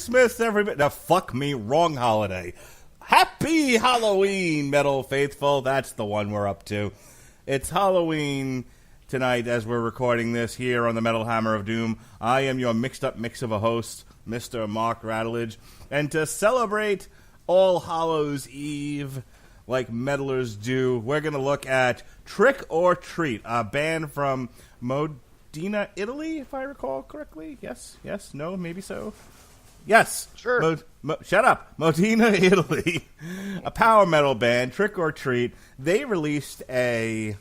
Christmas, everybody. No, fuck me, wrong holiday. Happy Halloween, Metal Faithful. That's the one we're up to. It's Halloween tonight as we're recording this here on the Metal Hammer of Doom. I am your mixed up mix of a host, Mr. Mark Rattledge. And to celebrate All Hallows Eve, like metalers do, we're going to look at Trick or Treat, a band from Modena, Italy, if I recall correctly. Yes, no, maybe so. Yes. Sure. Shut up. Modena, Italy. A power metal band, Trick or Treat. They released a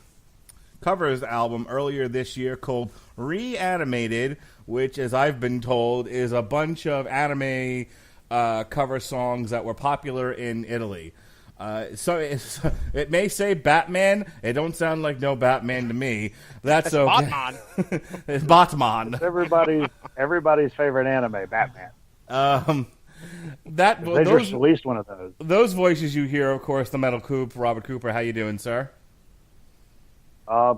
covers album earlier this year called Reanimated, which, as I've been told, is a bunch of anime cover songs that were popular in Italy. So it may say Batman. It don't sound like no Batman to me. That's okay. Batman. It's Batman. It's everybody's favorite anime, Batman. They just released one of those. Those voices you hear, of course, the Metal Coop, Robert Cooper. How you doing, sir? I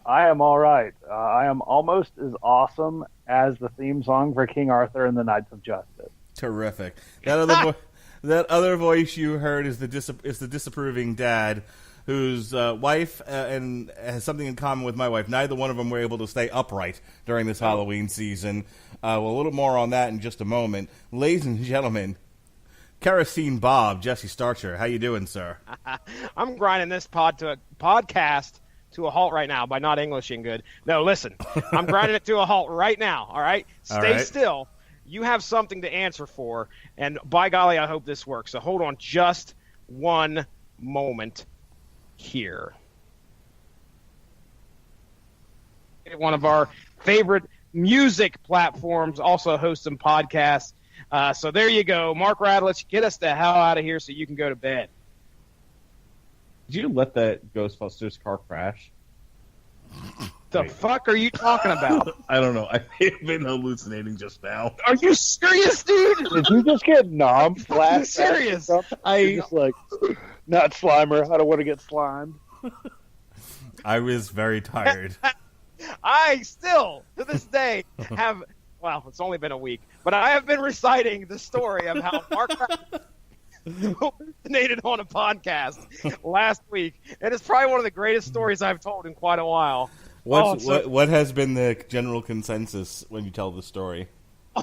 am all right. I am almost as awesome as the theme song for King Arthur and the Knights of Justice. Terrific. That other voice you heard is the disapproving dad, whose wife and has something in common with my wife. Neither one of them were able to stay upright during this Halloween season. A little more on that in just a moment. Ladies and gentlemen, Kerosene Bob, Jesse Starcher. How you doing, sir? I'm grinding this podcast to a halt right now by not Englishing good. No, listen. I'm grinding it to a halt right now, all right? Stay still. You have something to answer for, and by golly, I hope this works. So hold on just one moment here. One of our favorite music platforms also hosts some podcasts. So there you go. Mark Rattledge, get us the hell out of here so you can go to bed. Did you let that Ghostbusters car crash? The fuck are you talking about? I don't know. I may have been hallucinating just now. Are you serious, dude? Did you just get nom I'm serious. I just like, not Slimer. I don't want to get slimed. I was very tired. I still, to this day, have, well, it's only been a week, but I have been reciting the story of how Mark hallucinated on a podcast last week, and it's probably one of the greatest stories I've told in quite a while. What has been the general consensus when you tell the story?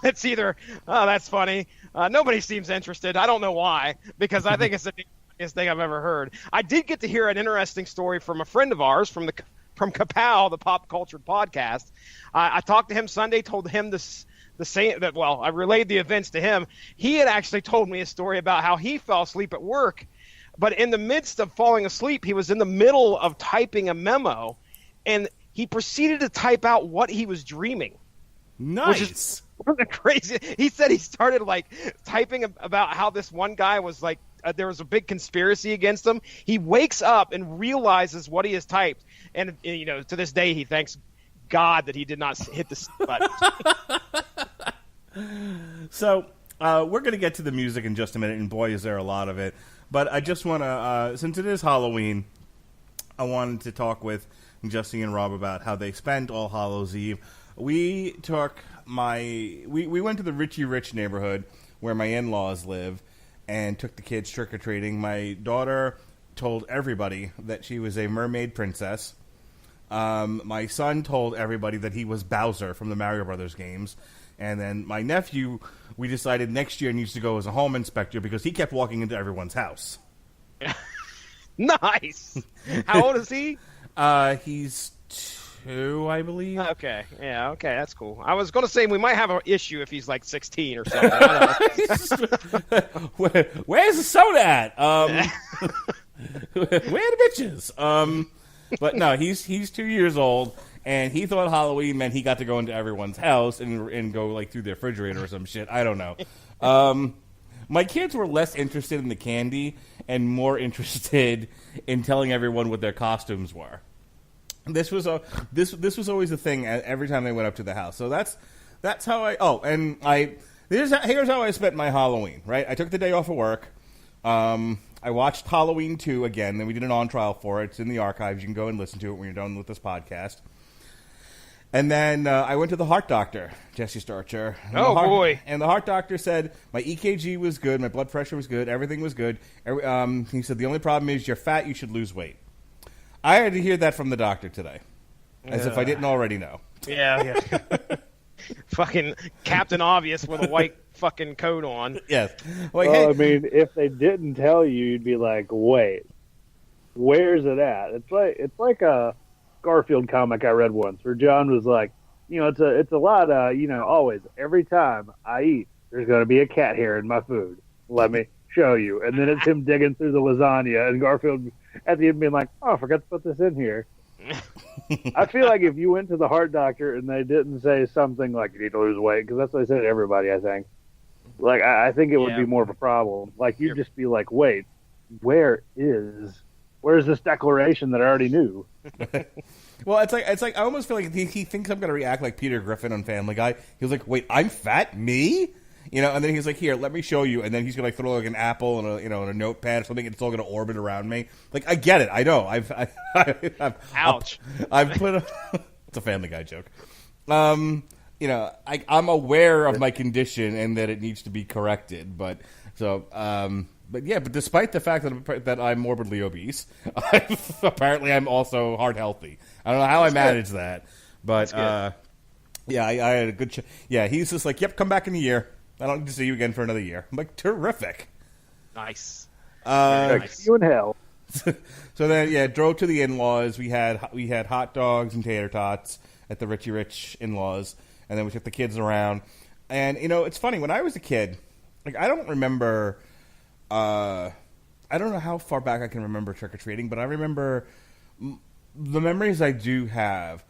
It's either, oh, that's funny. Nobody seems interested. I don't know why, because I think it's the funniest thing I've ever heard. I did get to hear an interesting story from a friend of ours from Kapow, the Pop Culture Podcast. I talked to him Sunday, told him the same that. Well, I relayed the events to him. He had actually told me a story about how he fell asleep at work, but in the midst of falling asleep, he was in the middle of typing a memo, and he proceeded to type out what he was dreaming. Nice. Which is one of the crazy. He said he started like typing about how this one guy was like there was a big conspiracy against him. He wakes up and realizes what he has typed, and you know, to this day he thanks God that he did not hit the button. So we're going to get to the music in just a minute, and boy, is there a lot of it. But I just want to, since it is Halloween, I wanted to talk with Jesse and Rob about how they spent All Hallows Eve. We took we went to the Richie Rich neighborhood where my in-laws live and took the kids trick-or-treating. My daughter told everybody that she was a mermaid princess. My son told everybody that he was Bowser from the Mario Brothers games. And then my nephew, we decided next year needs to go as a home inspector because he kept walking into everyone's house. Nice. How old is he? He's 2, I believe. Okay, yeah, okay, that's cool. I was going to say we might have an issue if he's like 16 or something. I don't know. Where's the soda at? Where are the bitches? But no, he's 2 years old, and he thought Halloween meant he got to go into everyone's house and go like through the refrigerator or some shit. I don't know. My kids were less interested in the candy and more interested in telling everyone what their costumes were. This was always a thing every time they went up to the house. So that's how here's how I spent my Halloween. Right, I took the day off of work. I watched Halloween 2 again. Then we did an on trial for it. It's in the archives. You can go and listen to it when you're done with this podcast. And then I went to the heart doctor, Jesse Starcher. Oh, boy. And the heart doctor said my EKG was good, my blood pressure was good, everything was good. He said the only problem is you're fat, you should lose weight. I had to hear that from the doctor today, as if I didn't already know. Yeah. Fucking Captain Obvious with a white fucking coat on. Yes. Like, Well, hey, I mean, if they didn't tell you, you'd be like, wait, where's it at? It's like a Garfield comic I read once where John was like, it's a lot of, always, every time I eat, there's going to be a cat hair in my food. Let me show you. And then it's him digging through the lasagna and Garfield at the end being like, oh, I forgot to put this in here. I feel like if you went to the heart doctor and they didn't say something like you need to lose weight, because that's what they said to everybody, I think. Like, I think it would be more of a problem. Like, you'd just be like, wait, where's this declaration that I already knew? well, it's like I almost feel like he thinks I'm going to react like Peter Griffin on Family Guy. He was like, wait, I'm fat? Me? And then he's like, here, let me show you. And then he's going to throw like an apple and a notepad or something, and it's all going to orbit around me. Like, I get it. I know. Ouch. I've put it's a Family Guy joke. I'm aware of my condition and that it needs to be corrected. But despite the fact that I'm morbidly obese, apparently I'm also heart healthy. I don't know how I managed that, but I had a good. He's just like, yep, come back in a year. I don't need to see you again for another year. I'm like, terrific. Nice. Nice. You in hell. So then, drove to the in-laws. We had hot dogs and tater tots at the Richie Rich in-laws, and then we took the kids around. And it's funny, when I was a kid, like, I don't remember. I don't know how far back I can remember trick or treating, but I remember the memories I do have.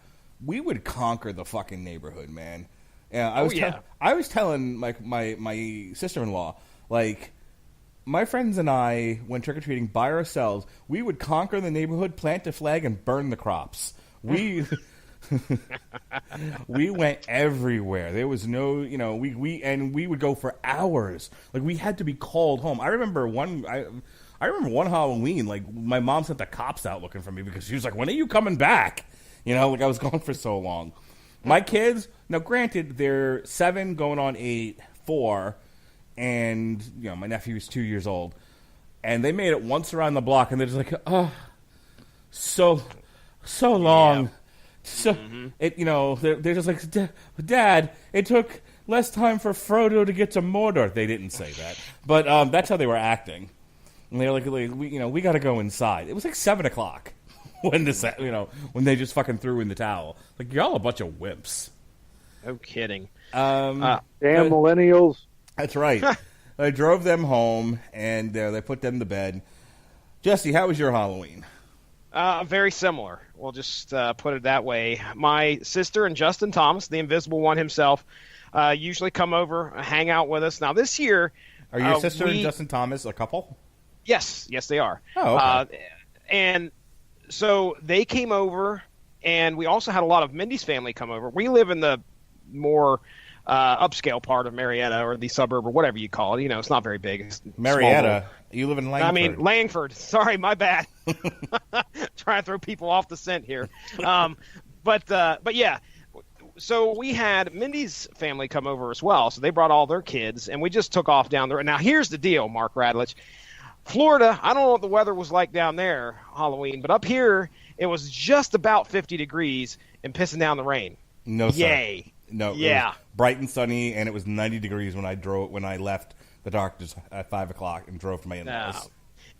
We would conquer the fucking neighborhood, man. Yeah, I was telling my sister-in-law, like, my friends and I went trick-or-treating by ourselves. We would conquer the neighborhood, plant a flag, and burn the crops. We went everywhere. There was no, we would go for hours. Like, we had to be called home. I remember one Halloween, like, my mom sent the cops out looking for me because she was like, when are you coming back? Like, I was gone for so long. My kids, now granted, they're 7 going on 8, 4, and, my nephew is 2 years old. And they made it once around the block, and they're just like, oh, so long. Yeah. They're just like, Dad, it took less time for Frodo to get to Mordor. They didn't say that. But that's how they were acting. And they were like we got to go inside. It was like 7 o'clock. When when they just fucking threw in the towel. Like, y'all a bunch of wimps. No kidding. Damn millennials. That's right. I drove them home, and they put them to bed. Jesse, how was your Halloween? Very similar. We'll just put it that way. My sister and Justin Thomas, the Invisible One himself, usually come over, hang out with us. Now, this year... Are your sister and Justin Thomas a couple? Yes, they are. Oh, okay. And... So they came over, and we also had a lot of Mindy's family come over. We live in the more upscale part of Marietta, or the suburb, or whatever you call it. It's not very big. It's Marietta? You live in Langford. I mean, Langford. Sorry, my bad. Trying to throw people off the scent here. But yeah. So we had Mindy's family come over as well. So they brought all their kids, and we just took off down there. Now, here's the deal, Mark Radlich. Florida, I don't know what the weather was like down there Halloween, but up here it was just about 50 degrees and pissing down the rain. No, sir. Yay. No, yeah. It was bright and sunny, and it was 90 degrees when I left the doctor's at 5 o'clock and drove to my in-laws.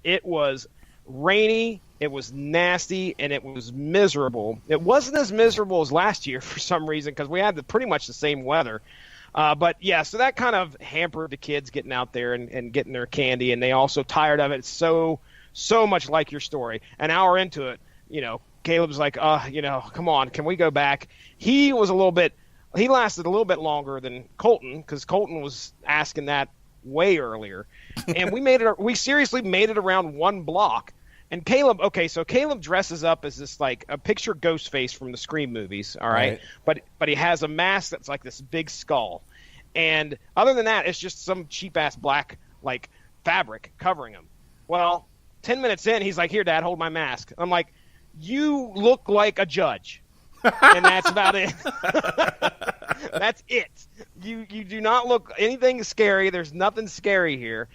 It was rainy, it was nasty, and it was miserable. It wasn't as miserable as last year for some reason because we had pretty much the same weather. But yeah, so that kind of hampered the kids getting out there and getting their candy, and they also tired of it. So much like your story. An hour into it, Caleb's like, come on, can we go back? He lasted a little bit longer than Colton because Colton was asking that way earlier, and we seriously made it around one block. And Caleb dresses up as this, like, a picture Ghostface from the Scream movies, all right? But he has a mask that's like this big skull. And other than that, it's just some cheap-ass black, like, fabric covering him. Well, 10 minutes in, he's like, here, Dad, hold my mask. I'm like, you look like a judge. and that's about it. That's it. You do not look anything scary. There's nothing scary here.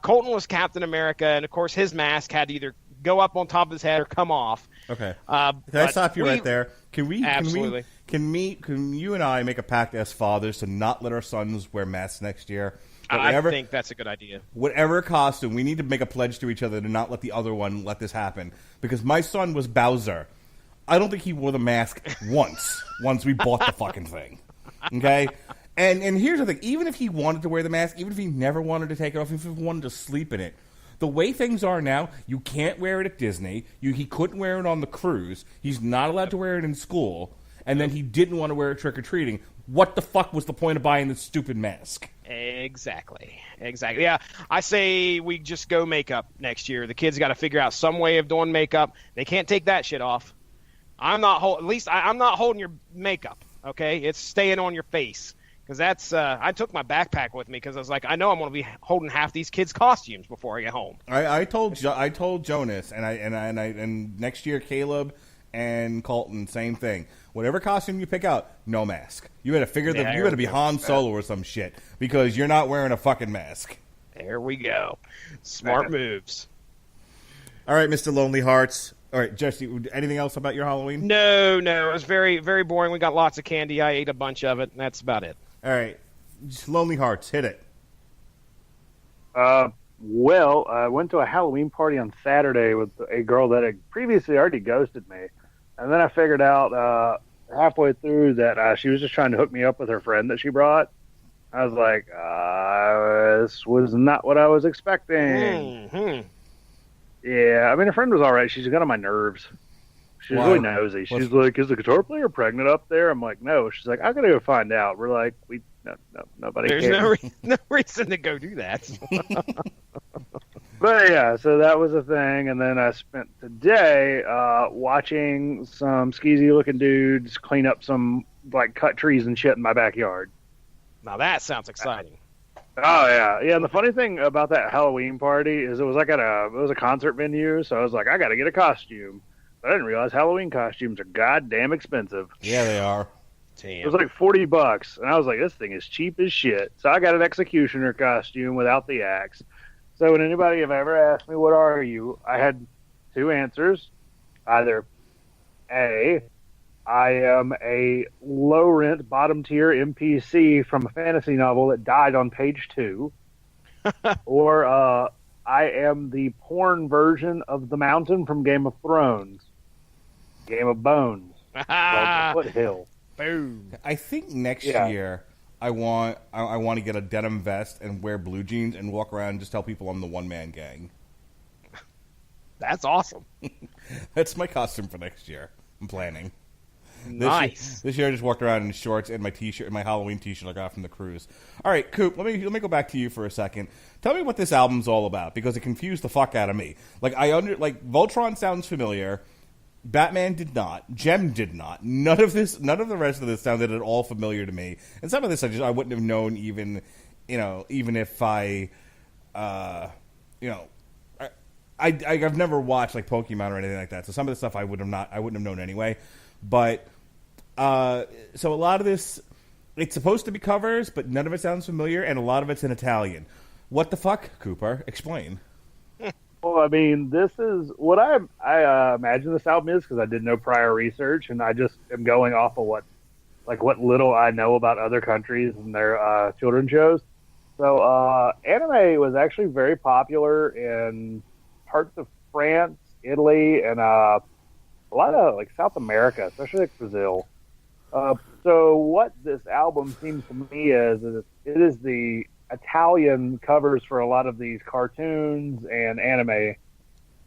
Colton was Captain America, and of course his mask had to either go up on top of his head or come off. Okay. Can I stop you right there? Can Absolutely. Can you and I make a pact as fathers to not let our sons wear masks next year? I think that's a good idea. Whatever costume, we need to make a pledge to each other to not let the other one let this happen. Because my son was Bowser. I don't think he wore the mask once we bought the fucking thing. Okay? And here's the thing. Even if he wanted to wear the mask, even if he never wanted to take it off, even if he wanted to sleep in it, the way things are now, you can't wear it at Disney. He couldn't wear it on the cruise. He's not allowed to wear it in school. And then he didn't want to wear it trick-or-treating. What the fuck was the point of buying this stupid mask? Exactly. Yeah, I say we just go makeup next year. The kids got to figure out some way of doing makeup. They can't take that shit off. I'm not holding your makeup, okay? It's staying on your face. Because that's, I took my backpack with me because I was like, I know I'm going to be holding half these kids' costumes before I get home. I told Jonas, and next year Caleb and Colton, same thing. Whatever costume you pick out, no mask. You got to figure you got to be Han Solo or some shit because you're not wearing a fucking mask. There we go. Smart moves. All right, Mr. Lonely Hearts. All right, Jesse, anything else about your Halloween? No, it was very, very boring. We got lots of candy. I ate a bunch of it, and that's about it. All right, just Lonely Hearts, hit it. Well, I went to a Halloween party on Saturday with a girl that had previously already ghosted me. And then I figured out halfway through that she was just trying to hook me up with her friend that she brought. I was like, this was not what I was expecting. Mm-hmm. Yeah, I mean, her friend was all right. She's got on my nerves. She's really nosy. She's like, is the guitar player pregnant up there? I'm like, no. She's like, I got to go find out. We're like, nobody cares. There's no reason to go do that. But yeah, so that was a thing. And then I spent today watching some skeezy-looking dudes clean up some, like, cut trees and shit in my backyard. Now that sounds exciting. Oh, yeah. Yeah, and the funny thing about that Halloween party is it was like it was a concert venue, so I was like, I got to get a costume. But I didn't realize Halloween costumes are goddamn expensive. Yeah, they are. Damn. It was like $40, and I was like, this thing is cheap as shit. So I got an executioner costume without the axe. So when anybody have ever asked me, what are you? I had two answers. Either A, I am a low-rent, bottom-tier NPC from a fantasy novel that died on page 2. Or I am the porn version of the mountain from Game of Thrones. Game of Bones. Foothill. Boom. I think next year I want to get a denim vest and wear blue jeans and walk around and just tell people I'm the one-man gang. That's awesome. That's my costume for next year. I'm planning. Nice. This year I just walked around in shorts and my t-shirt, my Halloween t-shirt I got from the cruise. All right, Coop, let me go back to you for a second. Tell me what this album's all about because it confused the fuck out of me. Voltron sounds familiar. Batman did not. Gem did not. None of the rest of this sounded at all familiar to me. And some of this I wouldn't have known even if I've never watched like Pokemon or anything like that. So some of the stuff I wouldn't have known anyway. But so a lot of this, it's supposed to be covers, but none of it sounds familiar, and a lot of it's in Italian. What the fuck, Cooper? Explain. Well, I mean, this is what I imagine this album is because I did no prior research, and I just am going off of what little I know about other countries and their children's shows. So, anime was actually very popular in parts of France, Italy, and a lot of like South America, especially like Brazil. So, what this album seems to me is it is the Italian covers for a lot of these cartoons and anime,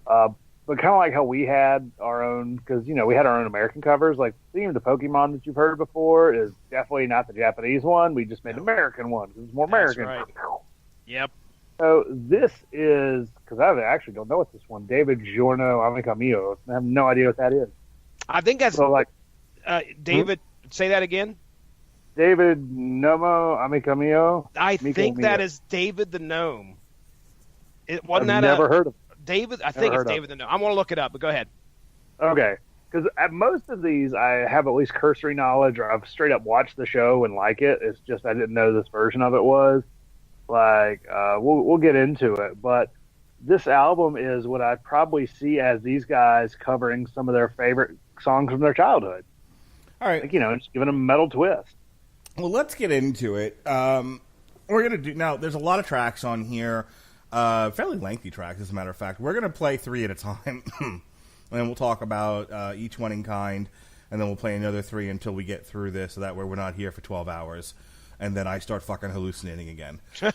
but kind of like how we had our own, because we had our own American covers. Like theme to Pokemon that you've heard before is definitely not the Japanese one. We just made an American one because it's more American. That's right. Yep. So this is because I actually don't know what this one. David Giorno Amica Mio. I have no idea what that is. I think that's so like David. Say that again. David Nomo Amica Mio. I think that is David the Gnome. It wasn't I've that never heard of David? I think it's David the Gnome. I'm going to look it up, but go ahead. Okay. because at most of these I have at least cursory knowledge, or I've straight up watched the show and like it. It's just I didn't know this version of it was like. We'll get into it, but this album is what I'd probably see as these guys covering some of their favorite songs from their childhood. All right, Like, just giving them a metal twist. well, let's get into it. We're gonna do now. There's a lot of tracks on here, fairly lengthy tracks, as a matter of fact. We're gonna play 3 at a time, and then we'll talk about each one in kind, and then we'll play another 3 until we get through this, so that way we're not here for 12 hours. And then I start fucking hallucinating again. It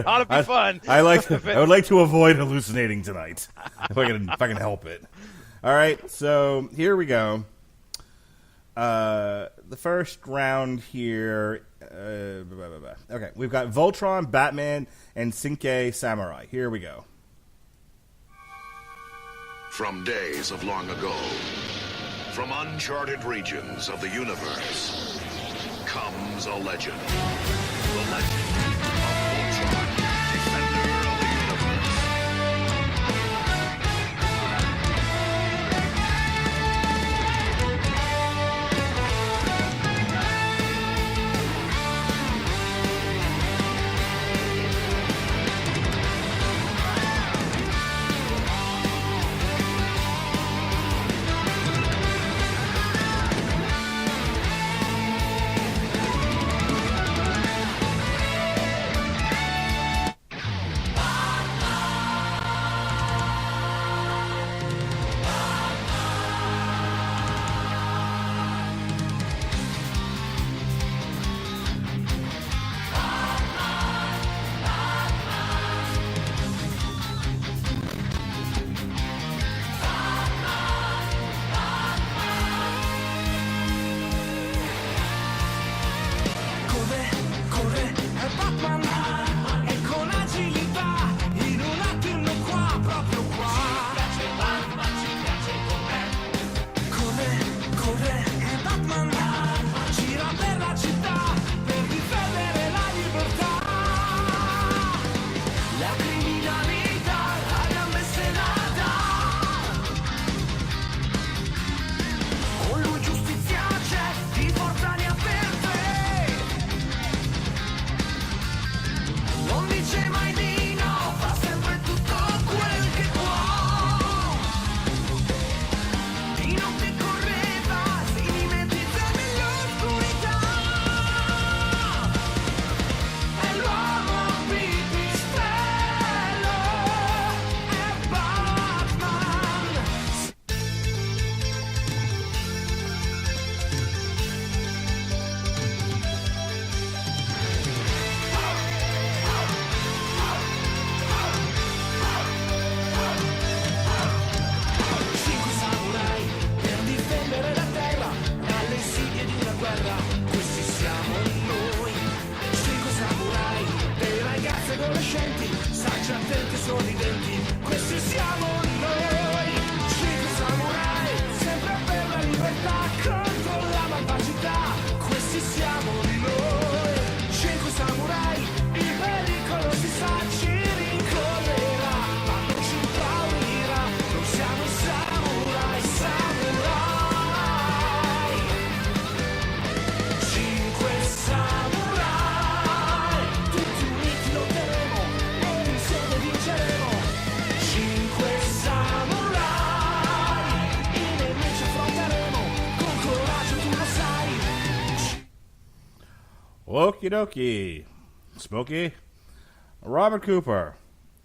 ought to be fun. I would like to avoid hallucinating tonight, if I can help it. All right, so here we go. The first round here. Okay, we've got Voltron, Batman, and Cinque Samurai. Here we go. From days of long ago, from uncharted regions of the universe, comes a legend. The legend of Voltron, defender of the universe. Okie dokie. Smokey. Robert Cooper,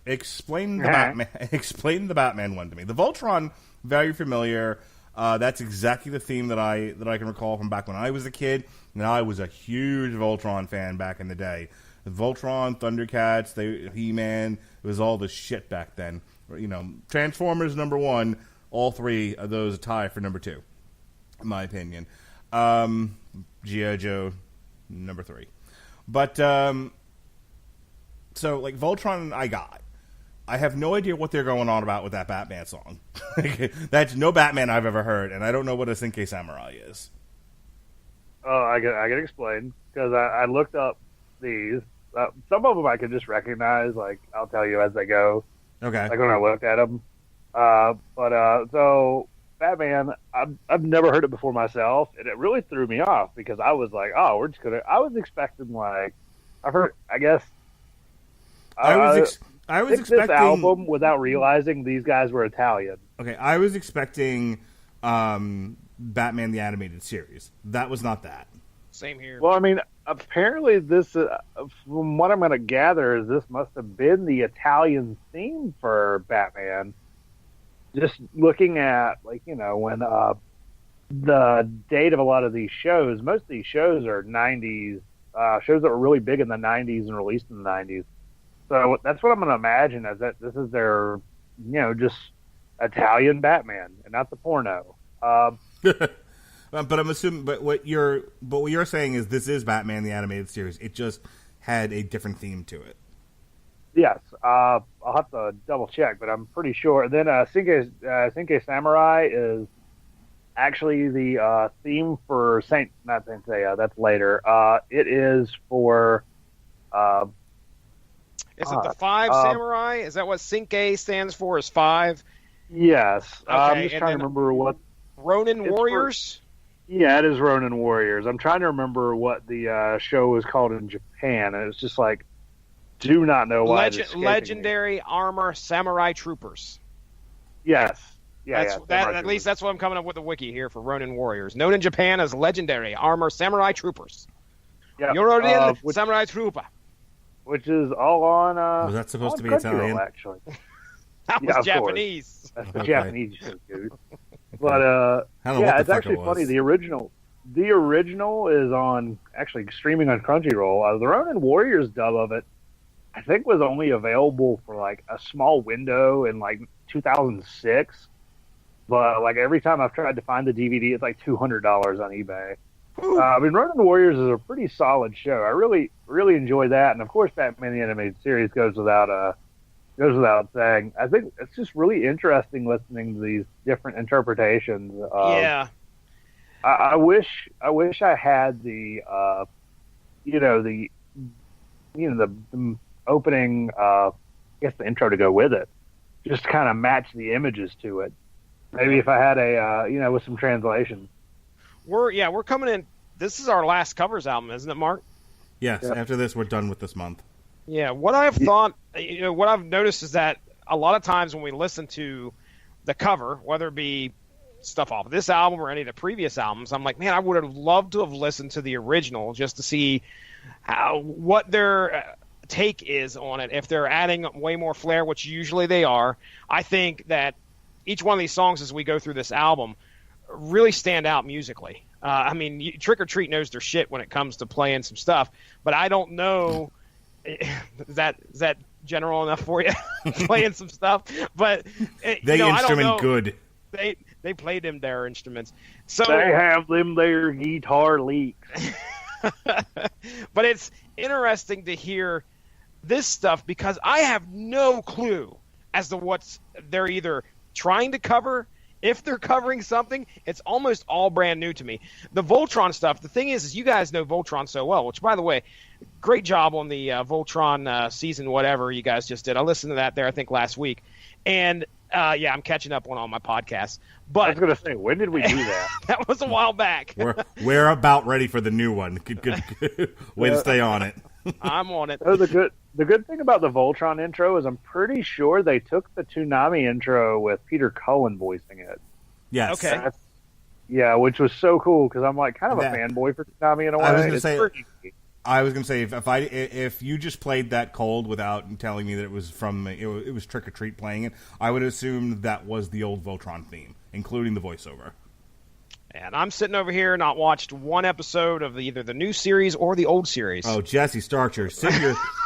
explain the Batman. Explain the Batman one to me. The Voltron, very familiar. That's exactly the theme that I can recall from back when I was a kid. And I was a huge Voltron fan back in the day. Voltron, Thundercats, He-Man. It was all the shit back then. Transformers #1. All 3 of those tie for #2, in my opinion. G.I. Joe, #3. But so like Voltron, I have no idea what they're going on about with that Batman song. That's no Batman I've ever heard, and I don't know what a Cinque Samurai is. Oh, I can explain, because I looked up these. Some of them I can just recognize. Like, I'll tell you as they go. Okay. Like when I looked at them. So Batman, I've never heard it before myself, and it really threw me off because I was like, oh, we're just gonna. I was expecting like, I've heard, I guess. I was picked expecting this album without realizing these guys were Italian. Okay, I was expecting Batman the Animated Series. That was not that. Same here. Well, I mean, apparently this, from what I'm going to gather, is this must have been the Italian theme for Batman. Just looking at, like, you know, when the date of a lot of these shows, most of these shows are 90s, shows that were really big in the 90s and released in the 90s. So that's what I'm going to imagine, is that this is their, you know, just Italian Batman and not the porno. But I'm assuming, but what you're saying is this is Batman the Animated Series. It just had a different theme to it. Yes, I'll have to double check, but I'm pretty sure. Then Cinque Samurai is actually the theme for not Saint Seiya. That's later. It is for. Is it the Five Samurai? Is that what Cinque stands for? Is 5? Yes. Okay, I'm just trying to remember what. Ronin Warriors? Yeah, it is Ronin Warriors. I'm trying to remember what the show was called in Japan, and it's just like, do not know why. Legendary Armor Samurai Troopers. Yes. At least that's what I'm coming up with the wiki here for Ronin Warriors. Known in Japan as Legendary Armor Samurai Troopers. Yeah. Yororin Samurai Trooper. Which is all on. Was that supposed to be Italian? Actually, that was Japanese. That's the Japanese shit, dude. But it's actually funny. The original is on actually streaming on Crunchyroll. The Ronin Warriors dub of it, I think, was only available for like a small window in like 2006. But like every time I've tried to find the DVD, it's like $200 on eBay. I mean, Ronin Warriors is a pretty solid show. I really, really enjoy that, and of course, Batman the Animated Series goes without saying. I think it's just really interesting listening to these different interpretations. Yeah. I wish I had the opening, I guess the intro to go with it, just to kind of match the images to it. Maybe if I had with some translations. We're coming in. This is our last covers album, isn't it, Mark? Yes. Yeah. After this, we're done with this month. Yeah. What I've thought, what I've noticed is that a lot of times when we listen to the cover, whether it be stuff off of this album or any of the previous albums, I'm like, man, I would have loved to have listened to the original just to see what their take is on it. If they're adding way more flair, which usually they are, I think that each one of these songs as we go through this album really stand out musically. I mean, Trick or Treat knows their shit when it comes to playing some stuff, but I don't know. Is that general enough for you? Playing some stuff, but they I instrument don't know. Good. They played them their instruments, so they have them their guitar leaks. But it's interesting to hear this stuff because I have no clue as to what they're either trying to cover. If they're covering something, it's almost all brand new to me. The Voltron stuff, the thing is you guys know Voltron so well, which, by the way, great job on the Voltron season whatever you guys just did. I listened to that there, I think, last week. And, I'm catching up on all my podcasts. But I was going to say, when did we do that? That was a while back. We're about ready for the new one. Good. Way to stay on it. I'm on it. The good thing about the Voltron intro is I'm pretty sure they took the Toonami intro with Peter Cullen voicing it. Yes. Okay. Which was so cool because I'm like kind of a fanboy for Toonami in a way. I was going to say if you just played that cold without telling me that it was from it was Trick or Treat playing it, I would assume that was the old Voltron theme, including the voiceover. And I'm sitting over here not watched one episode of either the new series or the old series. Oh, Jesse Starcher,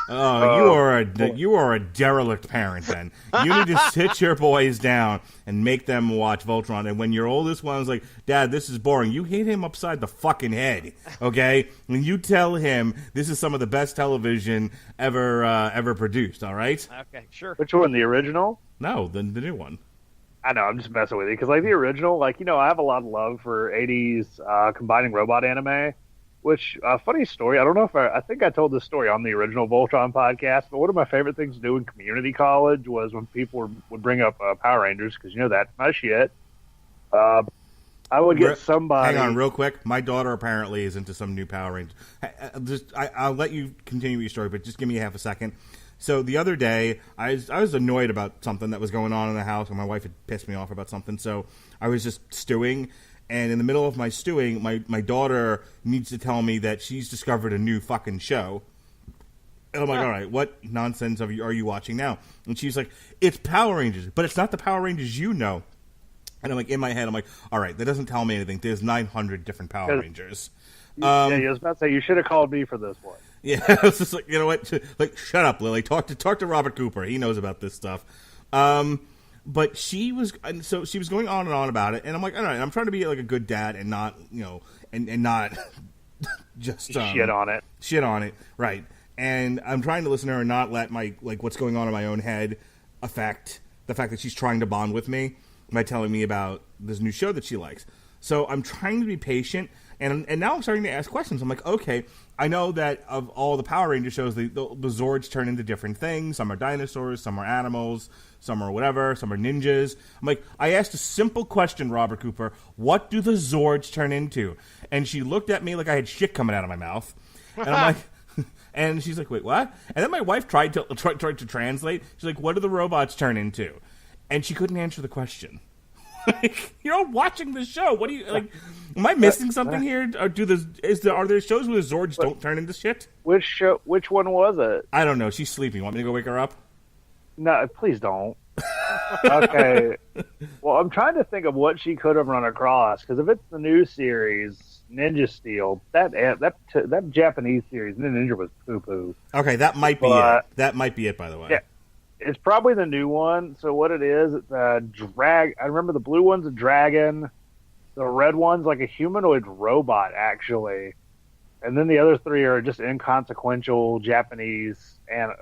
you are a derelict parent. Then you need to sit your boys down and make them watch Voltron. And when your oldest one's like, "Dad, this is boring," you hit him upside the fucking head. Okay, when you tell him this is some of the best television ever produced. All right. Okay, sure. Which one? The original? No, the new one. I know, I'm just messing with you because, like, the original, I have a lot of love for '80s combining robot anime, Which, funny story, I don't know if I think I told this story on the original Voltron podcast, but one of my favorite things to do in community college was when people would bring up Power Rangers, because that's my shit. I would get somebody... Hang on real quick. My daughter apparently is into some new Power Rangers. I'll let you continue your story, but just give me half a second. So the other day, I was annoyed about something that was going on in the house, and my wife had pissed me off about something, so I was just stewing. And in the middle of my stewing, my daughter needs to tell me that she's discovered a new fucking show. And I'm like, all right, what nonsense are you watching now? And she's like, it's Power Rangers, but it's not the Power Rangers you know. And I'm like, in my head, I'm like, all right, that doesn't tell me anything. There's 900 different Power Rangers. Yeah, I was about to say, you should have called me for this one. Yeah, I was just like, you know what? Like, shut up, Lily. Talk to Robert Cooper. He knows about this stuff. But she was going on and on about it, and I'm like, all right, I'm trying to be like a good dad and not, and not just shit on it. Shit on it, right? And I'm trying to listen to her and not let my what's going on in my own head affect the fact that she's trying to bond with me by telling me about this new show that she likes. So I'm trying to be patient, and now I'm starting to ask questions. I'm like, okay, I know that of all the Power Ranger shows, the Zords turn into different things. Some are dinosaurs, some are animals, some are whatever, some are ninjas. I'm like, I asked a simple question, Robert Cooper. What do the Zords turn into? And she looked at me like I had shit coming out of my mouth. And I'm like, and she's like, wait, what? And then my wife tried to translate. She's like, what do the robots turn into? And she couldn't answer the question. You're watching the show. What do you like? Am I missing something here? Or are there shows where the Zords don't turn into shit? Which show? Which one was it? I don't know. She's sleeping. Want me to go wake her up? No, please don't. Okay. Well, I'm trying to think of what she could have run across, because if it's the new series, Ninja Steel, that Japanese series, Ninja was poo poo. Okay, that might be it. That might be it. By the way. Yeah. It's probably the new one. So what it is, it's a drag. I remember the blue one's a dragon. The red one's like a humanoid robot, actually. And then the other three are just inconsequential Japanese and,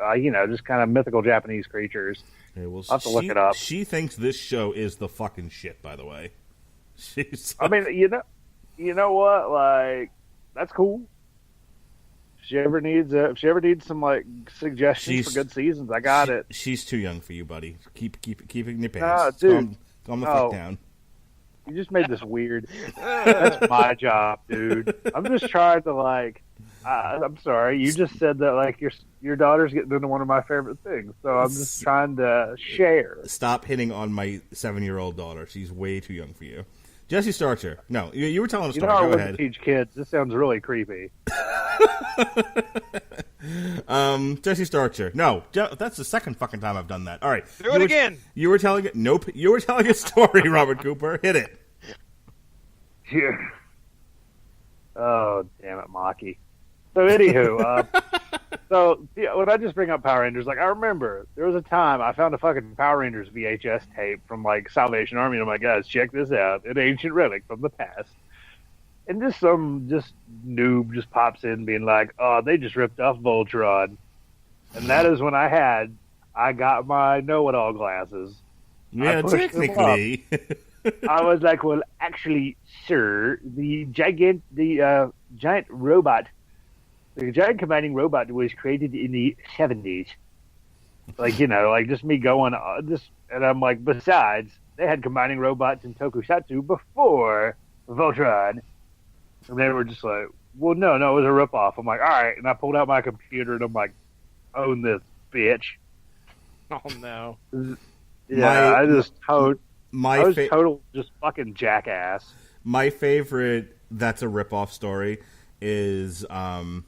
just kind of mythical Japanese creatures. Okay, well, I'll have to look it up. She thinks this show is the fucking shit, by the way. I mean, you know what? Like, that's cool. If she ever needs some suggestions for good seasons, I got it. She's too young for you, buddy. Keep it in your pants. Dude, calm the fuck down. You just made this weird. That's my job, dude. I'm just trying to I'm sorry. You just said that your daughter's getting into one of my favorite things, so I'm just trying to share. Stop hitting on my 7-year-old daughter. She's way too young for you. Jesse Starcher. No, you were telling a story. I Go wouldn't ahead. teach kids. This sounds really creepy. Jesse Starcher. No, that's the second fucking time I've done that. All right. Do it again. You were telling it. Nope. You were telling a story, Robert Cooper. Hit it. Yeah. Oh, damn it, Maki. So, anywho, when I just bring up Power Rangers, I remember there was a time I found a fucking Power Rangers VHS tape from, Salvation Army, and I'm like, guys, check this out. An ancient relic from the past. And some noob just pops in being like, oh, they just ripped off Voltron. And that is when I got my know-it-all glasses. Yeah, technically. I was like, well, actually, sir, the giant robot, the giant combining robot was created in the 70s. Just me going, and I'm like, besides, they had combining robots in Tokusatsu before Voltron. And they were just like, well, no, it was a ripoff. I'm like, all right. And I pulled out my computer, and I'm like, own this, bitch. Oh, no. Yeah, I was total just fucking jackass. My favorite that's a ripoff story is when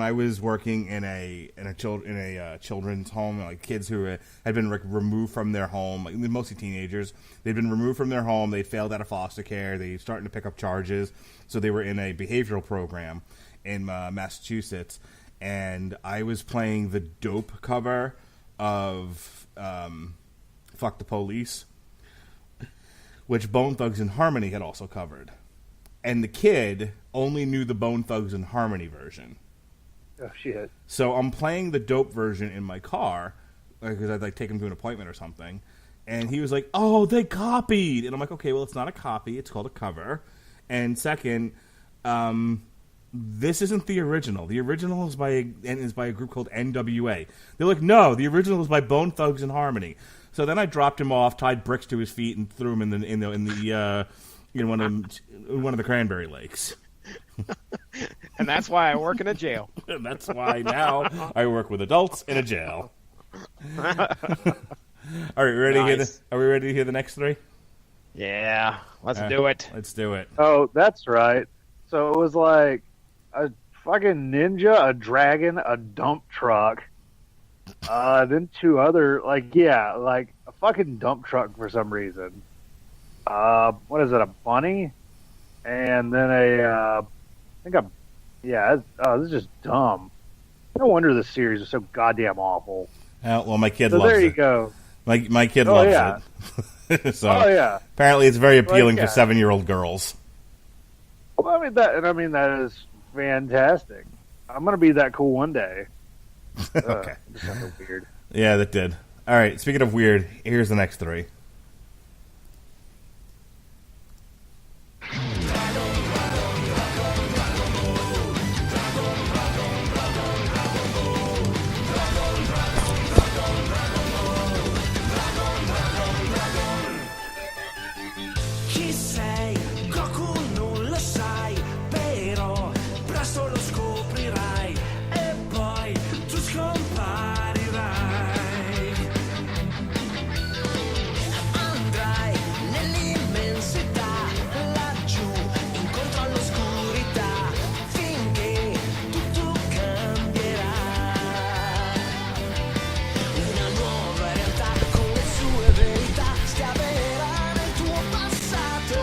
I was working in a children's home, kids who had been removed from their home, mostly teenagers. They'd been removed from their home. They failed out of foster care. They starting to pick up charges, so they were in a behavioral program in Massachusetts. And I was playing the dope cover of Fuck the Police, which Bone Thugs and Harmony had also covered. And the kid only knew the Bone Thugs and Harmony version. Oh, shit. So I'm playing the dope version in my car, because I'd take him to an appointment or something. And he was like, oh, they copied. And I'm like, okay, well, it's not a copy. It's called a cover. And second, This isn't the original. The original is by a group called NWA. They're like, no, the original is by Bone Thugs and Harmony. So then I dropped him off, tied bricks to his feet, and threw him in one of the cranberry lakes. And that's why I work in a jail. And that's why now I work with adults in a jail. Are we ready Are we ready to hear the next three? Yeah, let's do it. Let's do it. Oh, that's right. So it was like a fucking ninja, a dragon, a dump truck, then two other, like a fucking dump truck for some reason. What is it, a bunny? And then this is just dumb. No wonder this series is so goddamn awful. Well, my kid so loves it. there you go. My kid loves it. So yeah. Apparently it's very appealing for 7-year-old girls. Well, that is fantastic. I'm gonna be that cool one day. Okay. Just sounded weird. Yeah, that did. All right. Speaking of weird, here's the next three. Chi sei? Goku non lo sai, però presto lo scoprirai e poi tu scomparirai. Andrai nell'immensità, laggiù, incontro all'oscurità, finché tutto cambierà. Una nuova realtà con le sue verità scaverà nel tuo passato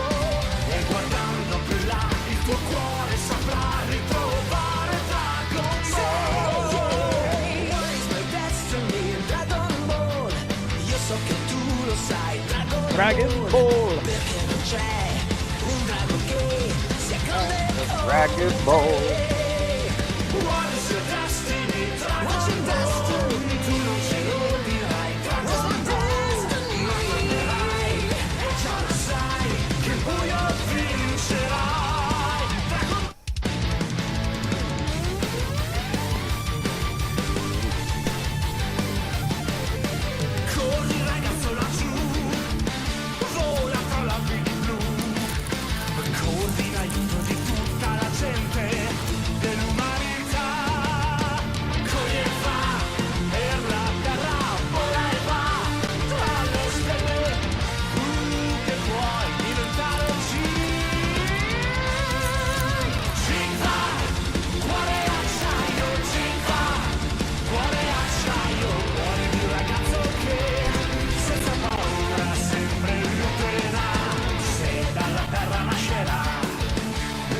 e guardando più là il tuo cuore saprà ritrovare Dragon Ball. What is my destiny? Dragon Ball. Io so che tu lo sai, Dragon Ball. perché non c'è un drago che sia grande come Dragon Ball. What is your destiny? Dragon Ball. Tu non ce lo dirai, Dragon Ball. Lo prenderai e già lo sai che il buio vincerai. Corri ragazzo laggiù, vola tra la vidi blu, corri in aiuto di tutta la gente dell'umanità. Corri e va per la terra, vola e va tra le stelle, tu che puoi diventare un Cinta, cuore acciaio, cinta, cuore acciaio, cuore di un ragazzo che senza paura sempre lutterà, se dalla terra nascerà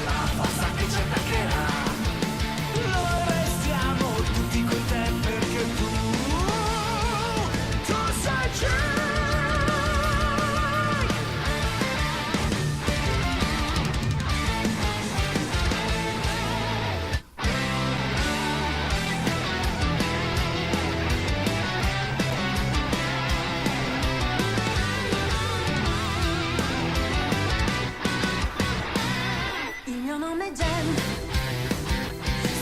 la forza che ci attaccherà. Lo restiamo tutti con te perché tu sai c'è. Il mio nome è Jen,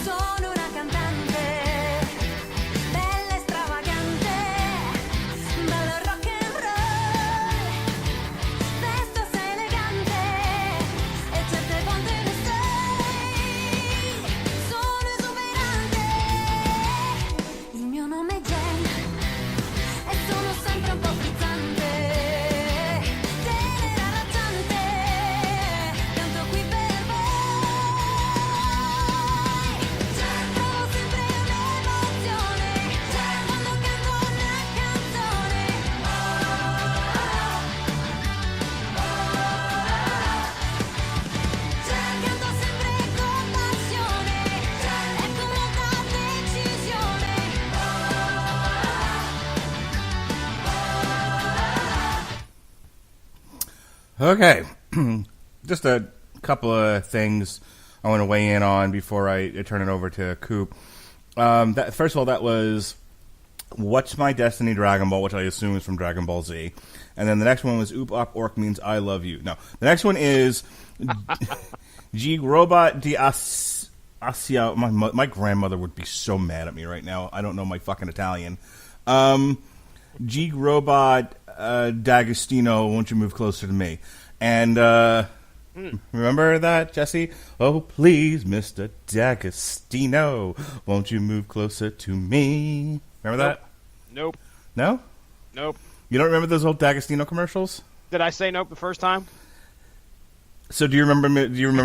sono una cantante, bella e stravagante, ballo rock and roll, vesto sei elegante e certe volte ne sei, sono esuberante. Il mio nome è Jen e sono sempre un po' frizzante, tenera raggiante, canto qui per voi. Trovo sempre un'emozione quando canto una canzone. Canto sempre con passione e con molta decisione. Okay. Just a couple of things I want to weigh in on before I turn it over to Coop. First of all, that was What's My Destiny Dragon Ball, which I assume is from Dragon Ball Z. And then the next one was Oop Up Orc Means I Love You. No, the next one is G Robot di Asia. My grandmother would be so mad at me right now. I don't know my fucking Italian. G Robot D'Agostino, Won't You Move Closer to Me? And remember that, Jesse? Oh, please, Mr. D'Agostino, won't you move closer to me? Remember that? Nope. No? Nope. You don't remember those old D'Agostino commercials? Did I say nope the first time? So do you remember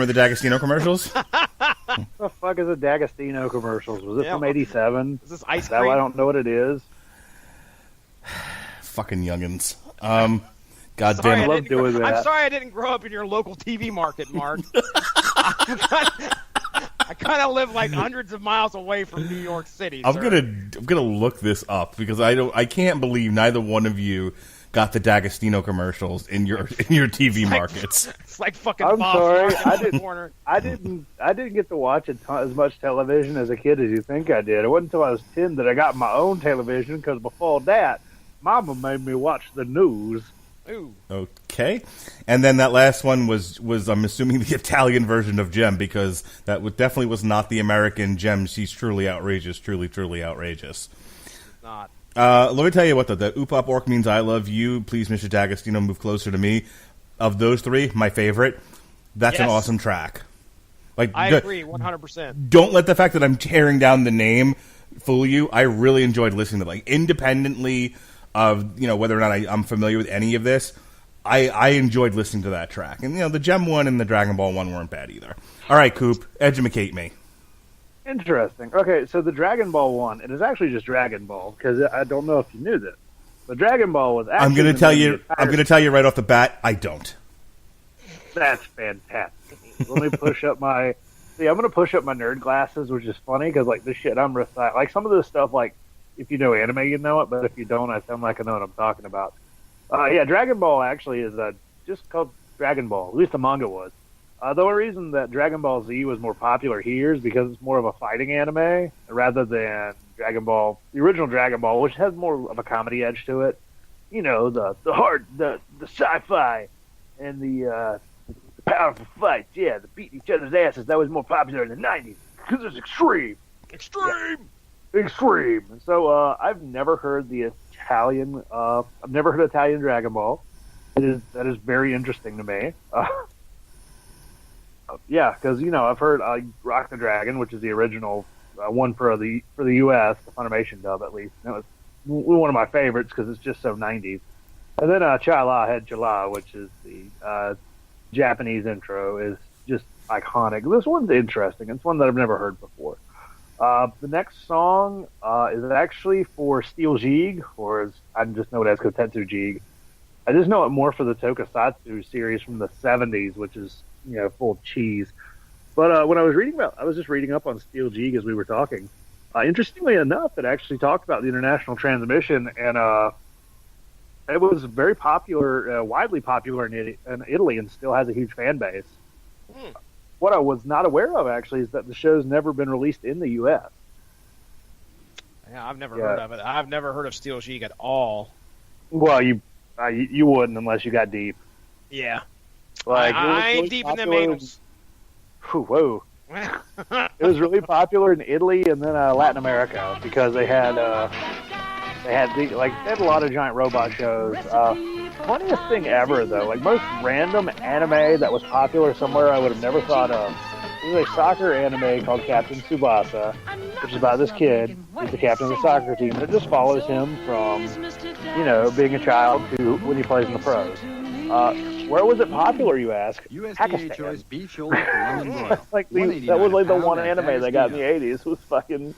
the D'Agostino commercials? What the fuck is a D'Agostino commercials? Was it Yeah, from '87? Is this ice Is that why cream? I don't know what it is? Fucking youngins. God Sorry, damn I it. love doing I'm that. sorry I didn't grow up in your local TV market, Mark. I kind of live like hundreds of miles away from New York City. I'm sir. gonna look this up because I can't believe neither one of you got the D'Agostino commercials in your TV markets. It's like fucking. I'm Bob's sorry, Market I on the didn't- corner. I didn't get to watch as much television as a kid as you think I did. It wasn't until I was 10 that I got my own television, because before that, Mama made me watch the news. Ooh. Okay, and then that last one was I'm assuming the Italian version of Gem, because that definitely was not the American Gem. She's truly outrageous, truly outrageous. Not. Let me tell you what, though. The Oop Up Orc Means I Love You, Please Mr. D'Agostino, Move Closer to Me. Of those three, my favorite. That's an Yes. awesome track. Like, I agree 100%. don't let the fact that I'm tearing down the name fool you. I really enjoyed listening to it. Like, independently of, whether or not I'm familiar with any of this, I enjoyed listening to that track. And, the Gem one and the Dragon Ball one weren't bad either. All right, Coop, educate me. Interesting. Okay, so the Dragon Ball one, it is actually just Dragon Ball, because I don't know if you knew this. The Dragon Ball was actually... I'm going to the tell name you. of the I'm going to tell you right off the bat. I don't. That's fantastic. Let me push up my... See, I'm going to push up my nerd glasses, which is funny, because, like, the shit I'm reciting... Like, some of this stuff, like, if you know anime, you know it, but if you don't, I sound like I know what I'm talking about. Yeah, Dragon Ball actually is just called Dragon Ball. At least the manga was. The only reason that Dragon Ball Z was more popular here is because it's more of a fighting anime rather than Dragon Ball, the original Dragon Ball, which has more of a comedy edge to it. The hard, the sci-fi, and the powerful fights. Yeah, the beating each other's asses. That was more popular in the '90s because it's extreme. Extreme. So I've never heard the Italian. I've never heard Italian Dragon Ball. That is very interesting to me. Yeah, because I've heard Rock the Dragon, which is the original one for the U.S. the Funimation dub, at least. That was one of my favorites because it's just so '90s. And then Cha-La Head Cha-La, which is the Japanese intro, is just iconic. This one's interesting. It's one that I've never heard before. The next song is actually for Steel Jig, or as I just know it as Kotetsu Jig. I just know it more for the Tokusatsu series from the '70s, which is full of cheese. But when I was just reading up on Steel Jig as we were talking. Interestingly enough, it actually talked about the international transmission, and it was very popular, widely popular in Italy, and still has a huge fan base. What I was not aware of, actually, is that the show's never been released in the U.S. Yeah, I've never heard of it. I've never heard of Steel Jig at all. Well, you wouldn't unless you got deep. Yeah. Like, I ain't deep in them anals. Whoa. It was really popular in Italy and then Latin America because they had a lot of giant robot shows. Funniest thing ever though, like most random anime that was popular somewhere I would have never thought of. There's a soccer anime called Captain Tsubasa, which is about this kid who's the captain of the soccer team. It just follows him from, being a child to when he plays in the pros. Where was it popular, you ask? USDA choice beef shoulder for lemon broil. That was like the one $189 anime they got in the '80s was fucking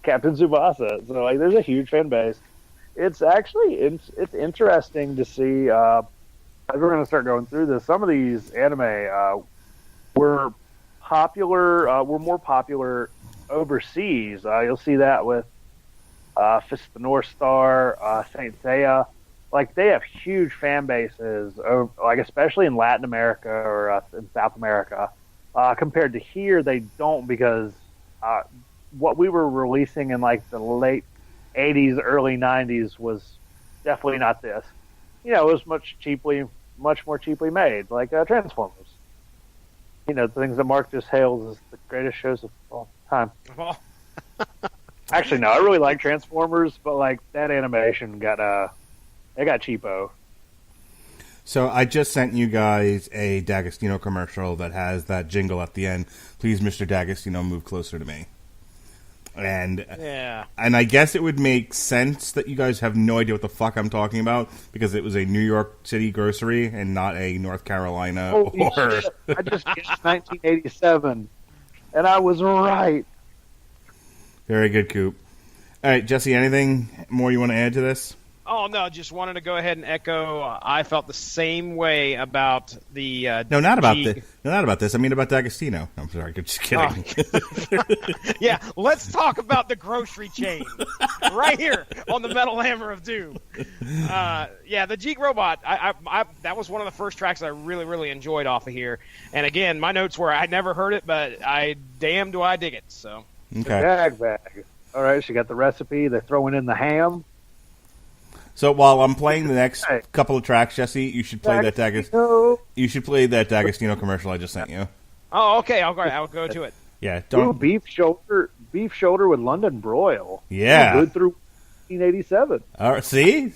Captain Tsubasa. So like, there's a huge fan base. It's actually it's interesting to see. As we're going to start going through this, some of these anime were more popular overseas. You'll see that with Fist of the North Star, Saint Seiya. Like, they have huge fan bases, like especially in Latin America or in South America. Compared to here, they don't, because what we were releasing in like the late '80s, early '90s was definitely not this. You know, it was much more cheaply made, like Transformers. You know, the things that Mark just hails as the greatest shows of all time. Well, Actually, no, I really like Transformers, but like that animation got it got cheapo. So I just sent you guys a D'Agostino commercial that has that jingle at the end. Please, Mr. D'Agostino, move closer to me. And yeah. and I guess it would make sense that you guys have no idea what the fuck I'm talking about because it was a New York City grocery and not a North Carolina Holy or. shit. I just guessed 1987, and I was right. Very good, Coop. All right, Jesse, anything more you want to add to this? Oh no, just wanted to go ahead and echo. I felt the same way about the. No, not about this. No, not about this. I mean about D'Agostino. I'm sorry, just kidding. Yeah, let's talk about the grocery chain right here on the Metal Hammer of Doom. Yeah, the Jeek Robot. I that was one of the first tracks I really, really enjoyed off of here. And again, my notes were I never heard it, but damn do I dig it. So. Okay. Bag. All right, she got the recipe. They're throwing in the ham. So while I'm playing the next couple of tracks, Jesse, you should play that D'Agostino commercial I just sent you. Oh, okay. I'll go to it. Yeah, Ooh, beef shoulder with London broil. Yeah, good through 1987. All right, see.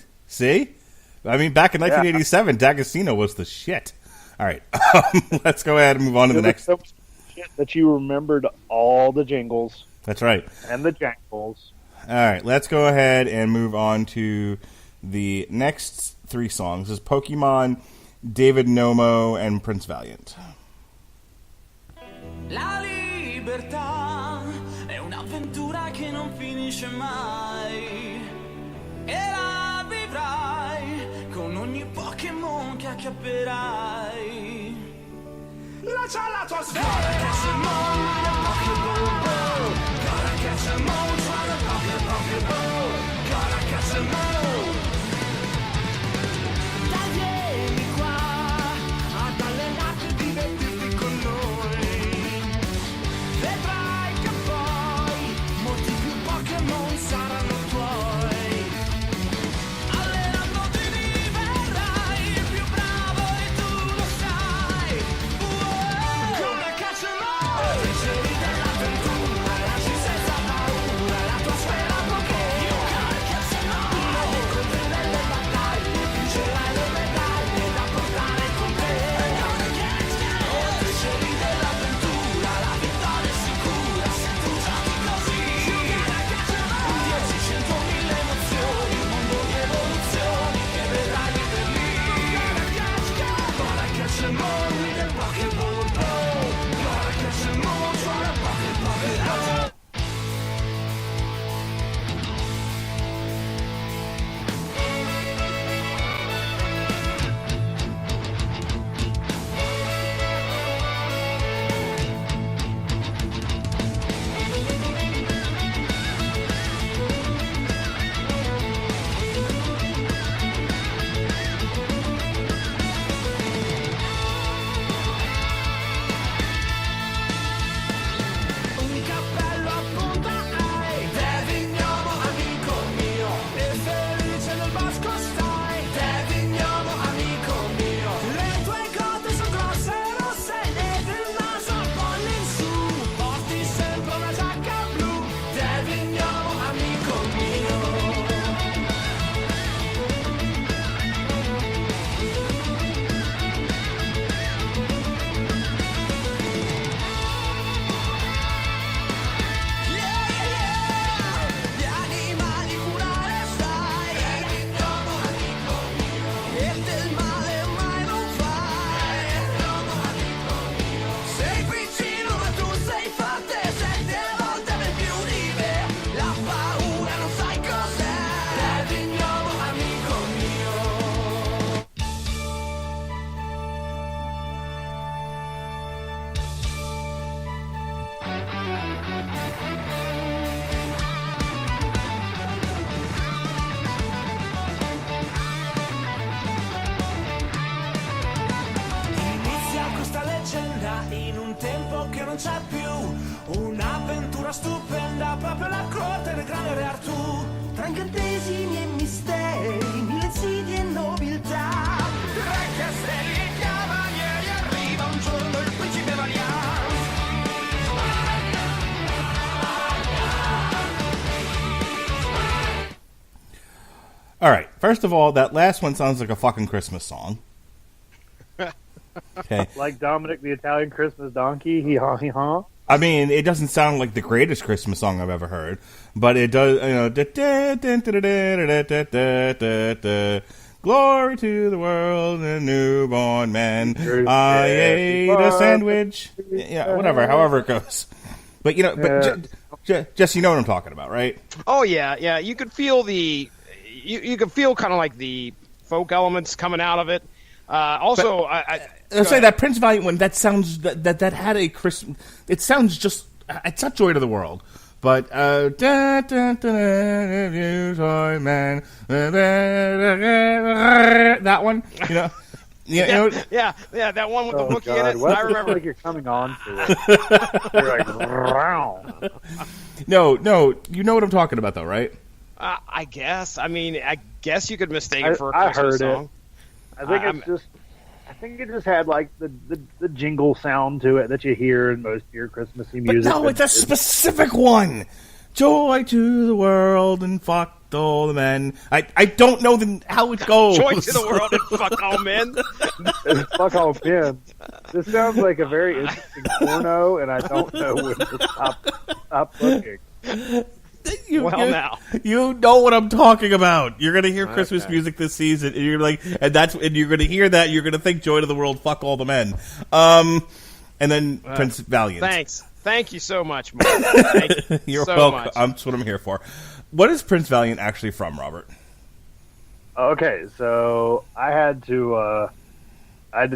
I mean, back in 1987, D'Agostino was the shit. All right, let's go ahead and move on to the next. So shit that you remembered all the jingles. That's right. And the jangles. All right, let's go ahead and move on to the next three songs. This is Pokemon, David Nomo, and Prince Valiant. La libertà è un'avventura che non finisce mai e la vivrai con ogni Pokémon che acchiapperai. Lancia la tua sfera. Gotta catch 'em all with a Pokéball. Gotta catch 'em all, try to Pokéball. Gotta catch 'em all. Dai, vieni qua ad allenarti e divertirti con noi. Vedrai che poi molti più Pokémon saranno tuoi. Allenandoti diverrai il più bravo e tu lo sai. Gonna catch 'em all. All right. First of all, that last one sounds like a fucking Christmas song. Okay. Like Dominic the Italian Christmas donkey, hee haw hee haw. I mean, it doesn't sound like the greatest Christmas song I've ever heard, but it does. Glory to the world, the newborn man. I ate a sandwich. Yeah, whatever. However it goes. But Jesse, you know what I'm talking about, right? Oh yeah. You could feel you could feel kind of like the folk elements coming out of it. Also, Let's say that Prince Valiant one. That sounds that had a Christmas. It sounds just. It's not Joy to the World, but toy man. That one, you know. Yeah, that one with the Wookiee in it. What's I remember. like you're coming on to it. You're like, "Row." No, you know what I'm talking about, though, right? I guess. I mean, I guess you could mistake it for a I Christmas heard song. it. I think it just had like the jingle sound to it that you hear in most of your Christmassy But music. no, it's a specific one. Joy to the world and fuck all the men. I don't know how it goes. Joy to the world and fuck all men. Fuck all men. This sounds like a very interesting porno, and I don't know when to stop looking. You know what I'm talking about. You're gonna hear Christmas music this season, and you're like, and you're gonna hear that. You're gonna think "Joy to the World, fuck all the men," and then Prince Valiant. Thank you so much, Mark. Thank you You're so welcome. much. That's what I'm here for. What is Prince Valiant actually from, Robert? Okay, so I had to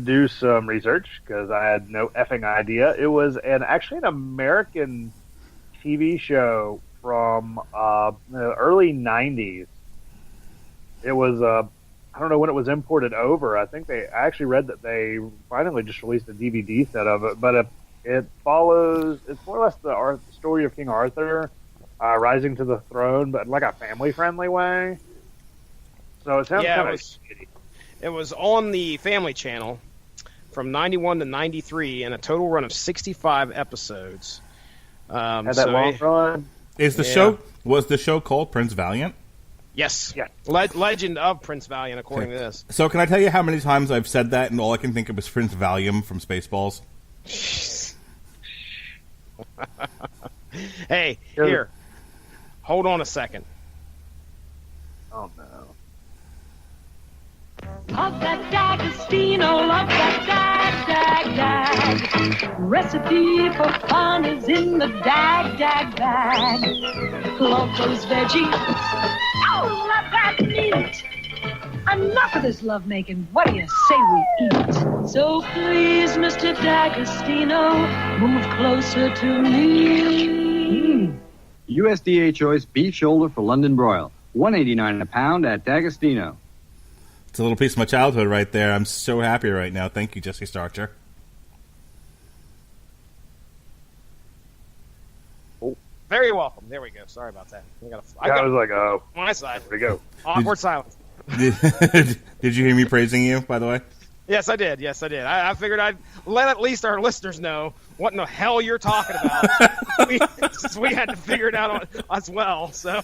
do some research because I had no effing idea. It was actually an American TV show from the early 90s. It was I don't know when it was imported over. I actually read that they finally just released a DVD set of it, but it's more or less the story of King Arthur rising to the throne, but in like a family-friendly way. So it sounds kind of shitty. It was on the Family Channel from 91 to 93 and a total run of 65 episodes. Had that long run. Was the show called Prince Valiant? Yes. Yeah. Legend of Prince Valiant, according to this. So can I tell you how many times I've said that, and all I can think of is Prince Valium from Spaceballs? Hey, here. Hold on a second. Oh no. Love that D'Agostino, love that dag. Recipe for fun is in the dag bag. Love those veggies. Oh, love that meat. Enough of this lovemaking. What do you say we eat? So please, Mr. D'Agostino, move closer to me. USDA choice beef shoulder for London broil. $1.89 a pound at D'Agostino. It's a little piece of my childhood right there. I'm so happy right now. Thank you, Jesse Starcher. Very welcome. There we go. Sorry about that. I was like, oh, my side. there we go. Awkward silence. Did you hear me praising you, by the way? Yes, I did. I figured I'd let at least our listeners know what in the hell you're talking about. Since we had to figure it out as well. So.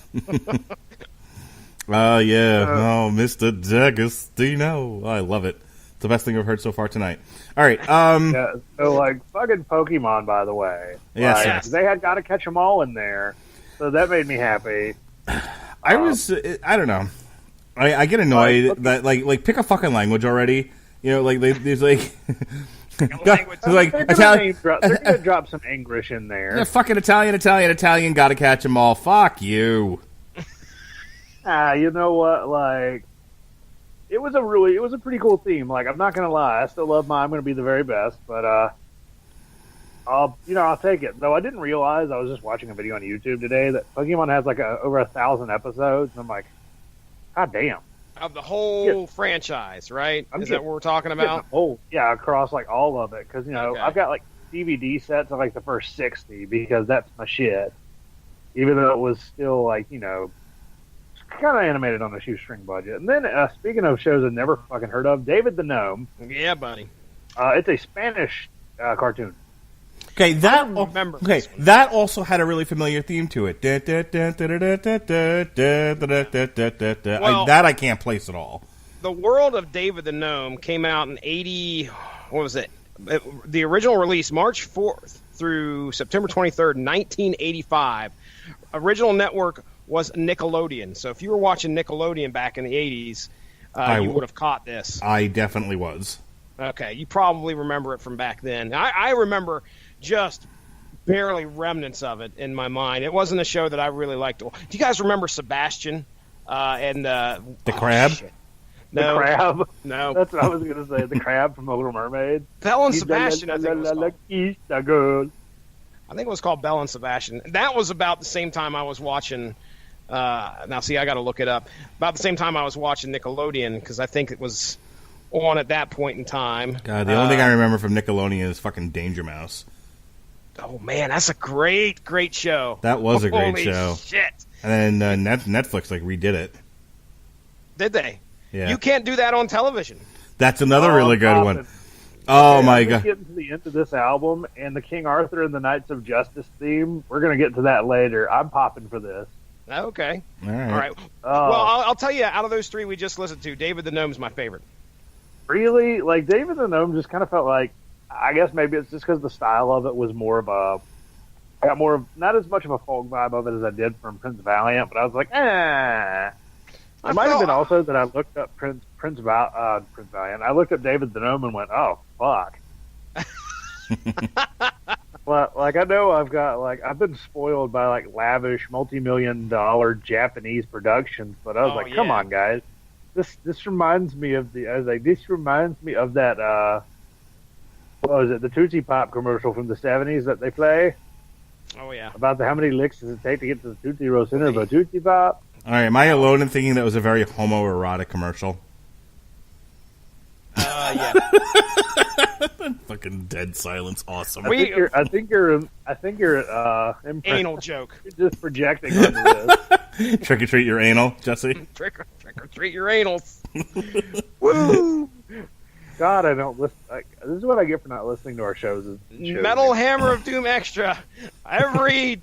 Oh, yeah. Mr. D'Agostino. I love it. It's the best thing I've heard so far tonight. All right. Yeah, so, like, fucking Pokemon, by the way. Yes. Like, they had Gotta Catch 'em All in there, so that made me happy. I don't know. I get annoyed that, like, pick a fucking language already. You know, like, there's, like... like they're Italian. going to drop some English in there. Yeah, fucking Italian, Gotta Catch 'em All. Fuck you. You know what? Like, it was a pretty cool theme. Like, I'm not gonna lie, I still love my I'm gonna be the very best, but I'll take it. Though I didn't realize, I was just watching a video on YouTube today that Pokemon has like over 1,000 episodes, and I'm like, god damn. Of the whole franchise, right? Is that what we're talking about? Yeah, across like all of it, because Okay. I've got like DVD sets of like the first 60 because that's my shit. Even though it was still like kind of animated on a shoestring budget. And then, speaking of shows I've never fucking heard of, David the Gnome. Yeah, buddy. It's a Spanish cartoon. Okay, that remember okay. this one. That also had a really familiar theme to it. That I can't place at all. The World of David the Gnome came out in 80. What was it? The original release, March 4th through September 23rd, 1985. Original network was Nickelodeon. So if you were watching Nickelodeon back in the 80s, you would have caught this. I definitely was. Okay, you probably remember it from back then. I remember just barely remnants of it in my mind. It wasn't a show that I really liked. Do you guys remember Sebastian and the crab? Shit. The No, crab. no. That's what I was going to say. The crab from The Little Mermaid. Belle and Sebastian, I think it was called. The girl. I think it was called Belle and Sebastian. That was about the same time I was watching. Now, see, I got to look it up. About the same time I was watching Nickelodeon, because I think it was on at that point in time. God, the only thing I remember from Nickelodeon is fucking Danger Mouse. Oh man, that's a great show. That was a great Holy show. Shit, And then Netflix redid it. did they? Yeah, You can't do that on television. that's another really good one. Poppin'. Oh my I'm god! getting to the end of this album, and the King Arthur and the Knights of Justice theme. We're going to get to that later. I'm popping for this. Okay, All right. all right. Well, I'll tell you, out of those three we just listened to, David the Gnome's my favorite. Really, like David the Gnome just kind of felt like, I guess maybe it's just because the style of it was more of a, I got more of, not as much of a folk vibe of it as I did from Prince Valiant, but I was like, It might have been also that I looked up Prince Valiant. I looked up David the Gnome and went, oh fuck. Well, like I know I've been spoiled by like lavish multi-million-dollar Japanese productions, but I was like, come on, guys. This reminds me of that what was it, the Tootsie Pop commercial from the 70s that they play Oh yeah. about how many licks does it take to get to the Tootsie Roll center of a Tootsie Pop. All right, am I alone in thinking that was a very homoerotic commercial? Yeah. Fucking dead silence, awesome. I think you're Anal joke. You're just projecting onto this. Trick or treat your anal, Jesse. Trick or treat your anals. Woo! God, I don't listen. This is what I get for not listening to our shows. Metal Hammer of Doom Extra every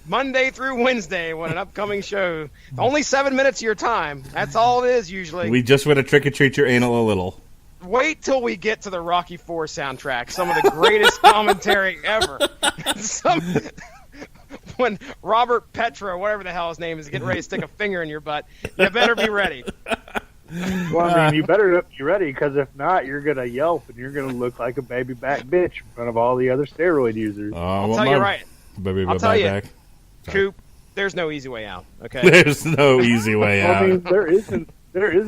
Monday through Wednesday when an upcoming show. Only 7 minutes of your time. That's all it is usually. We just want to trick or treat your anal a little. Wait till we get to the Rocky IV soundtrack. Some of the greatest commentary ever. When Robert Petra, whatever the hell his name is, getting ready to stick a finger in your butt, you better be ready. Well, I mean, you better be ready, because if not, you're going to yelp and you're going to look like a baby back bitch in front of all the other steroid users. I'll tell you right. I'll tell you, back. Coop, there's no easy way out, okay? There's no easy way out. I mean, there is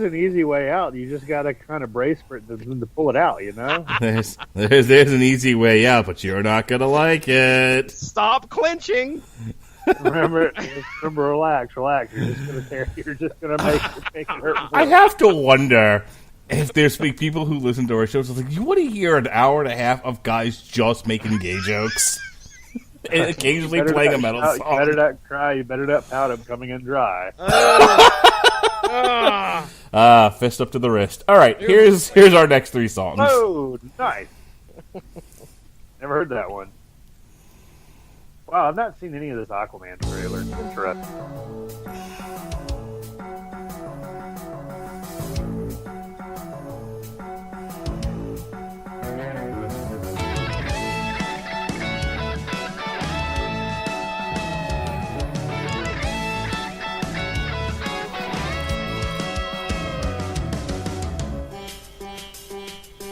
an easy way out. You just got to kind of brace for it to pull it out, you know? There's an easy way out, but you're not going to like it. Stop clenching. Remember, relax. You're just gonna make it hurt. I have to wonder if there's people who listen to our shows. Like, you want to hear an hour and a half of guys just making gay jokes and occasionally playing a metal song. You better not cry. You better not pout. I'm coming in dry. Fist up to the wrist. All right, here's our next three songs. Oh, nice. Never heard that one. Wow, I've not seen any of this Aquaman trailer. Interesting.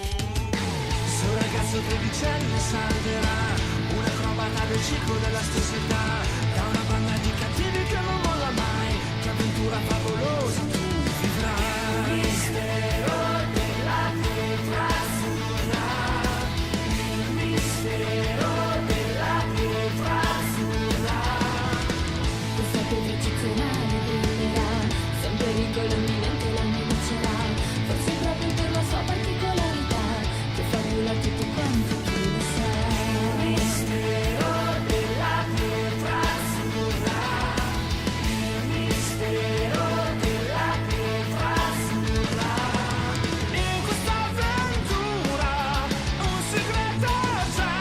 Sul ragazzo tredicenne salverà un'acrobata del circo della stessa età, da una banda di cattivi che non molla mai, che avventura favolosa tu vivrai. Il mistero della pietra azzurra, il mistero della pietra azzurra. Questa pietra eccezionale brillerà, se un pericolo imminente la minaccerà, forse proprio per la sua particolarità, che fabula tutto quanto tu lo sai. Il mistero della pietra azzurra, il mistero della pietra azzurra. In questa avventura un segreto c'è,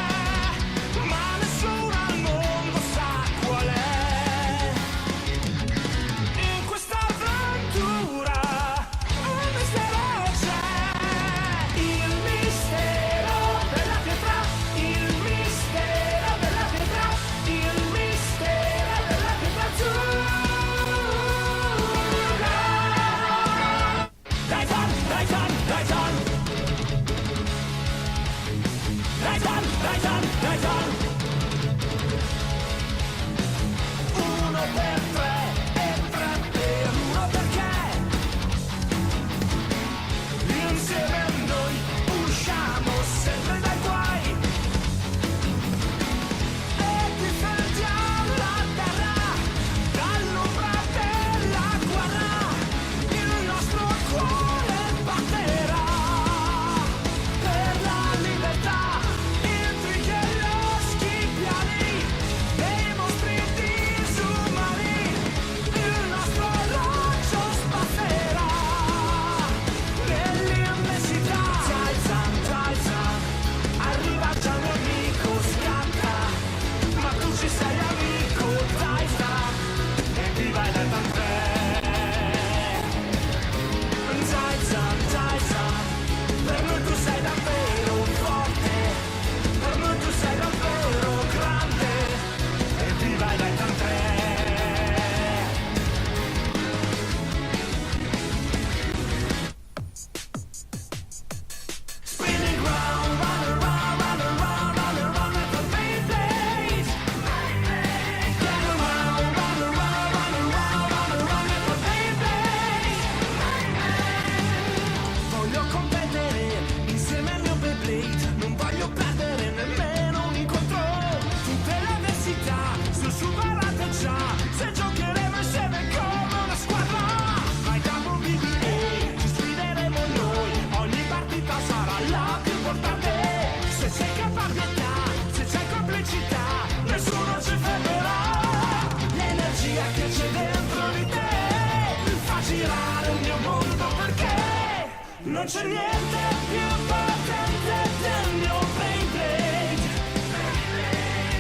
girare il mio mondo perché non c'è niente più potente del mio Beyblade.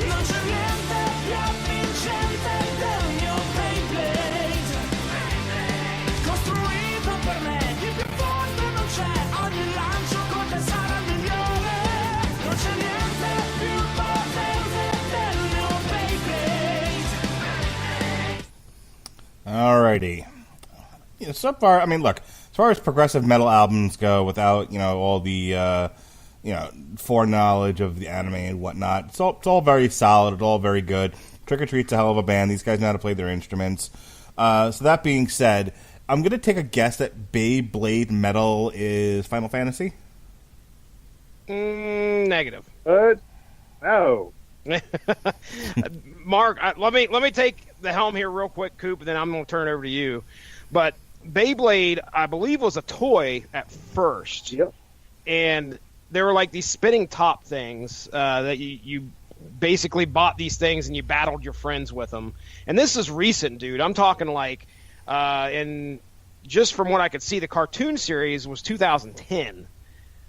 Non c'è niente più avvincente del mio Beyblade. Costruito per me, il più forte non c'è, ogni lancio con te sarà il migliore. Non c'è niente più potente del mio Beyblade. Alrighty. So far, I mean, look, as far as progressive metal albums go, without, all the, foreknowledge of the anime and whatnot, it's all very solid, it's all very good. Trick or Treat's a hell of a band. These guys know how to play their instruments. So that being said, I'm going to take a guess that Beyblade Metal is Final Fantasy? Negative. No. Mark, let me take the helm here real quick, Coop, and then I'm going to turn it over to you. But Beyblade, I believe, was a toy at first. Yep. And there were like these spinning top things that you basically bought these things and you battled your friends with them. And this is recent, dude. I'm talking like, and just from what I could see, the cartoon series was 2010.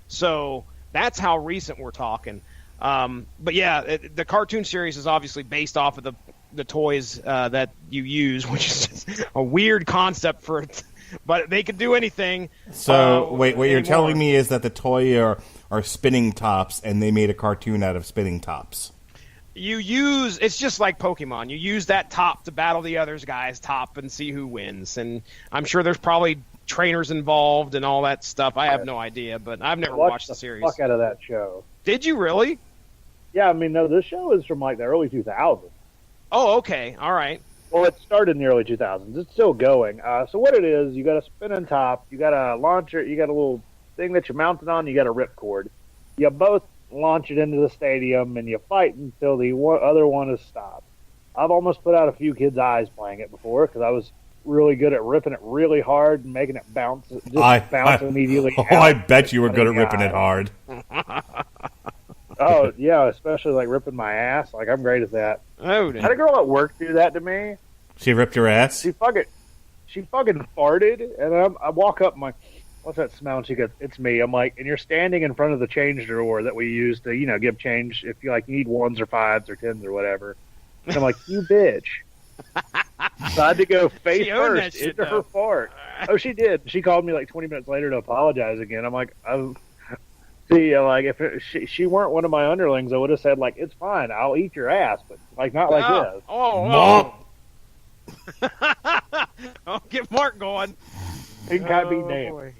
So that's how recent we're talking. But yeah, the cartoon series is obviously based off of the toys that you use, which is just a weird concept for it. But they could do anything. So, wait, what you're telling me is that the toy are spinning tops, and they made a cartoon out of spinning tops. It's just like Pokemon. You use that top to battle the other guy's top and see who wins. And I'm sure there's probably trainers involved and all that stuff. I have no idea, but I've never watched the series. Fuck out of that show. Did you really? Yeah, I mean, no, this show is from like the early 2000s. Oh, okay. All right. Well, it started in the early 2000s. It's still going. So what it is, you got a spinning top, you got a launcher, you got a little thing that you mount it on, you got a ripcord. You both launch it into the stadium, and you fight until the other one is stopped. I've almost put out a few kids' eyes playing it before because I was really good at ripping it really hard and making it bounce, bounce immediately. Oh, I bet you were good at ripping it hard. Oh, yeah, especially like ripping my ass. Like, I'm great at that. Oh, I had a girl at work do that to me. She ripped your ass? She fucking farted, and I walk up and I'm like, what's that smell? And she goes, it's me. I'm like, and you're standing in front of the change drawer that we use to, give change if you need ones or fives or tens or whatever. And I'm like, you bitch. So I had to go face first into her fart. Oh, she did. She called me like 20 minutes later to apologize again. I'm like, see, like if she weren't one of my underlings, I would have said like, it's fine, I'll eat your ass, but like not like this. Oh. Oh, get Mark going. He can't be named.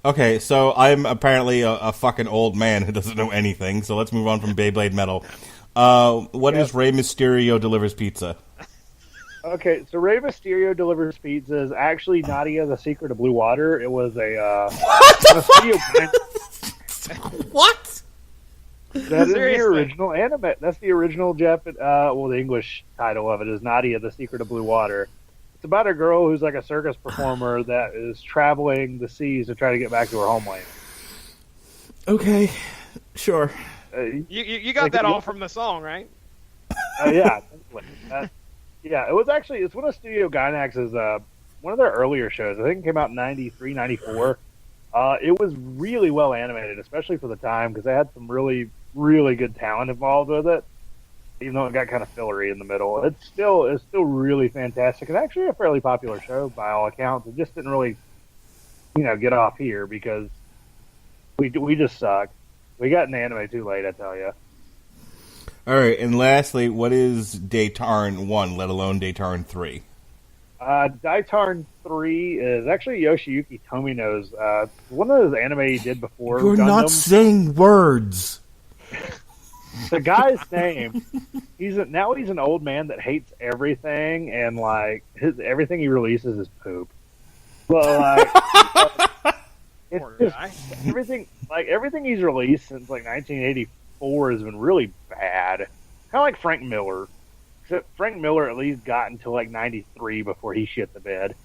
Okay, so I'm apparently a fucking old man who doesn't know anything, so let's move on from Beyblade Metal. What is Rey Mysterio Delivers Pizza? Okay, so Rey Mysterio Delivers Pizza is actually Nadia the Secret of Blue Water. It was what the fuck? What? That is the original anime. That's the original the English title of it is Nadia the Secret of Blue Water. It's about a girl who's like a circus performer that is traveling the seas to try to get back to her homeland. Okay, sure. You got that all from the song, right? Yeah. Yeah, it's one of Studio Gainax's, one of their earlier shows. I think it came out in 93, 94. It was really well animated, especially for the time, because they had some really, really good talent involved with it, even though it got kind of fillery in the middle. It's still really fantastic. It's actually a fairly popular show by all accounts. It just didn't really, get off here because we just suck. We got an anime too late, I tell you. All right, and lastly, what is Daytarn 1, let alone Daytarn 3? Daytarn 3 is actually Yoshiyuki Tomino's, one of those anime he did before. You're Gundam. not saying words. The guy's name, he's an old man that hates everything, and like everything he releases is poop. But like, it's just everything he's released since like 1984 has been really bad. Kind of like Frank Miller. Except Frank Miller at least got until like 93 before he shit the bed.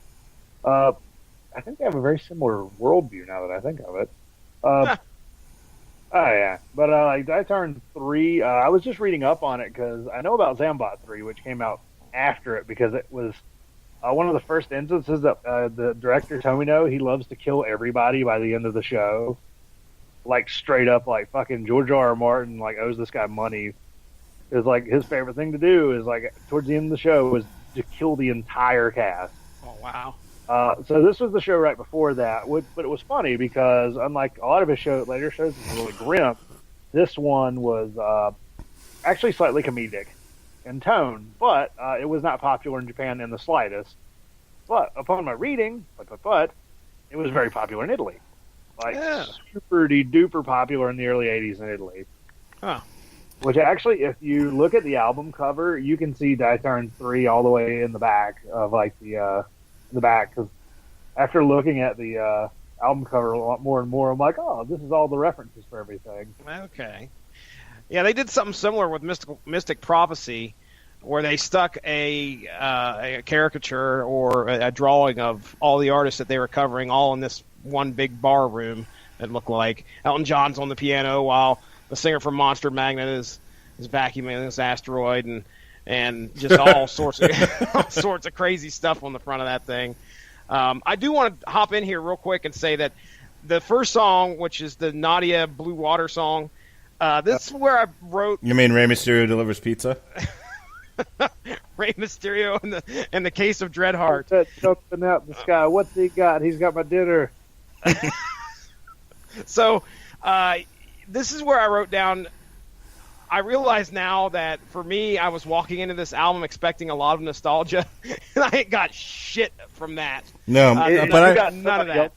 I think they have a very similar worldview now that I think of it. Oh yeah, but like Daytarn 3, I was just reading up on it because I know about Zambot 3, which came out after it because it was one of the first instances that the director Tomino, he loves to kill everybody by the end of the show. Like straight up, like fucking George R. Martin like owes this guy money. Is like his favorite thing to do is like towards the end of the show was to kill the entire cast. Oh wow. So this was the show right before that, but it was funny because unlike a lot of his later shows, was really grim. This one was actually slightly comedic in tone, but it was not popular in Japan in the slightest. But upon my reading, it was very popular in Italy, like super duper popular in the early '80s in Italy. Huh. Which actually, if you look at the album cover, you can see Daitarn 3 all the way in the back of like the back. Because after looking at the album cover a lot more and more, I'm like, oh, this is all the references for everything. Okay. Yeah, they did something similar with Mystic Prophecy, where they stuck a caricature or a drawing of all the artists that they were covering all in this one big bar room. It looked like Elton John's on the piano while the singer from Monster Magnet is vacuuming this asteroid and just all sorts of crazy stuff on the front of that thing. I do want to hop in here real quick and say that the first song, which is the Nadia Blue Water song, this is where I wrote. You mean Rey Mysterio delivers pizza? Rey Mysterio and the case of Dreadheart. That jumping out in the sky. What's he got? He's got my dinner. So, this is where I wrote down. I realize now that for me, I was walking into this album expecting a lot of nostalgia, and I ain't got shit from that. No, but I got none of that.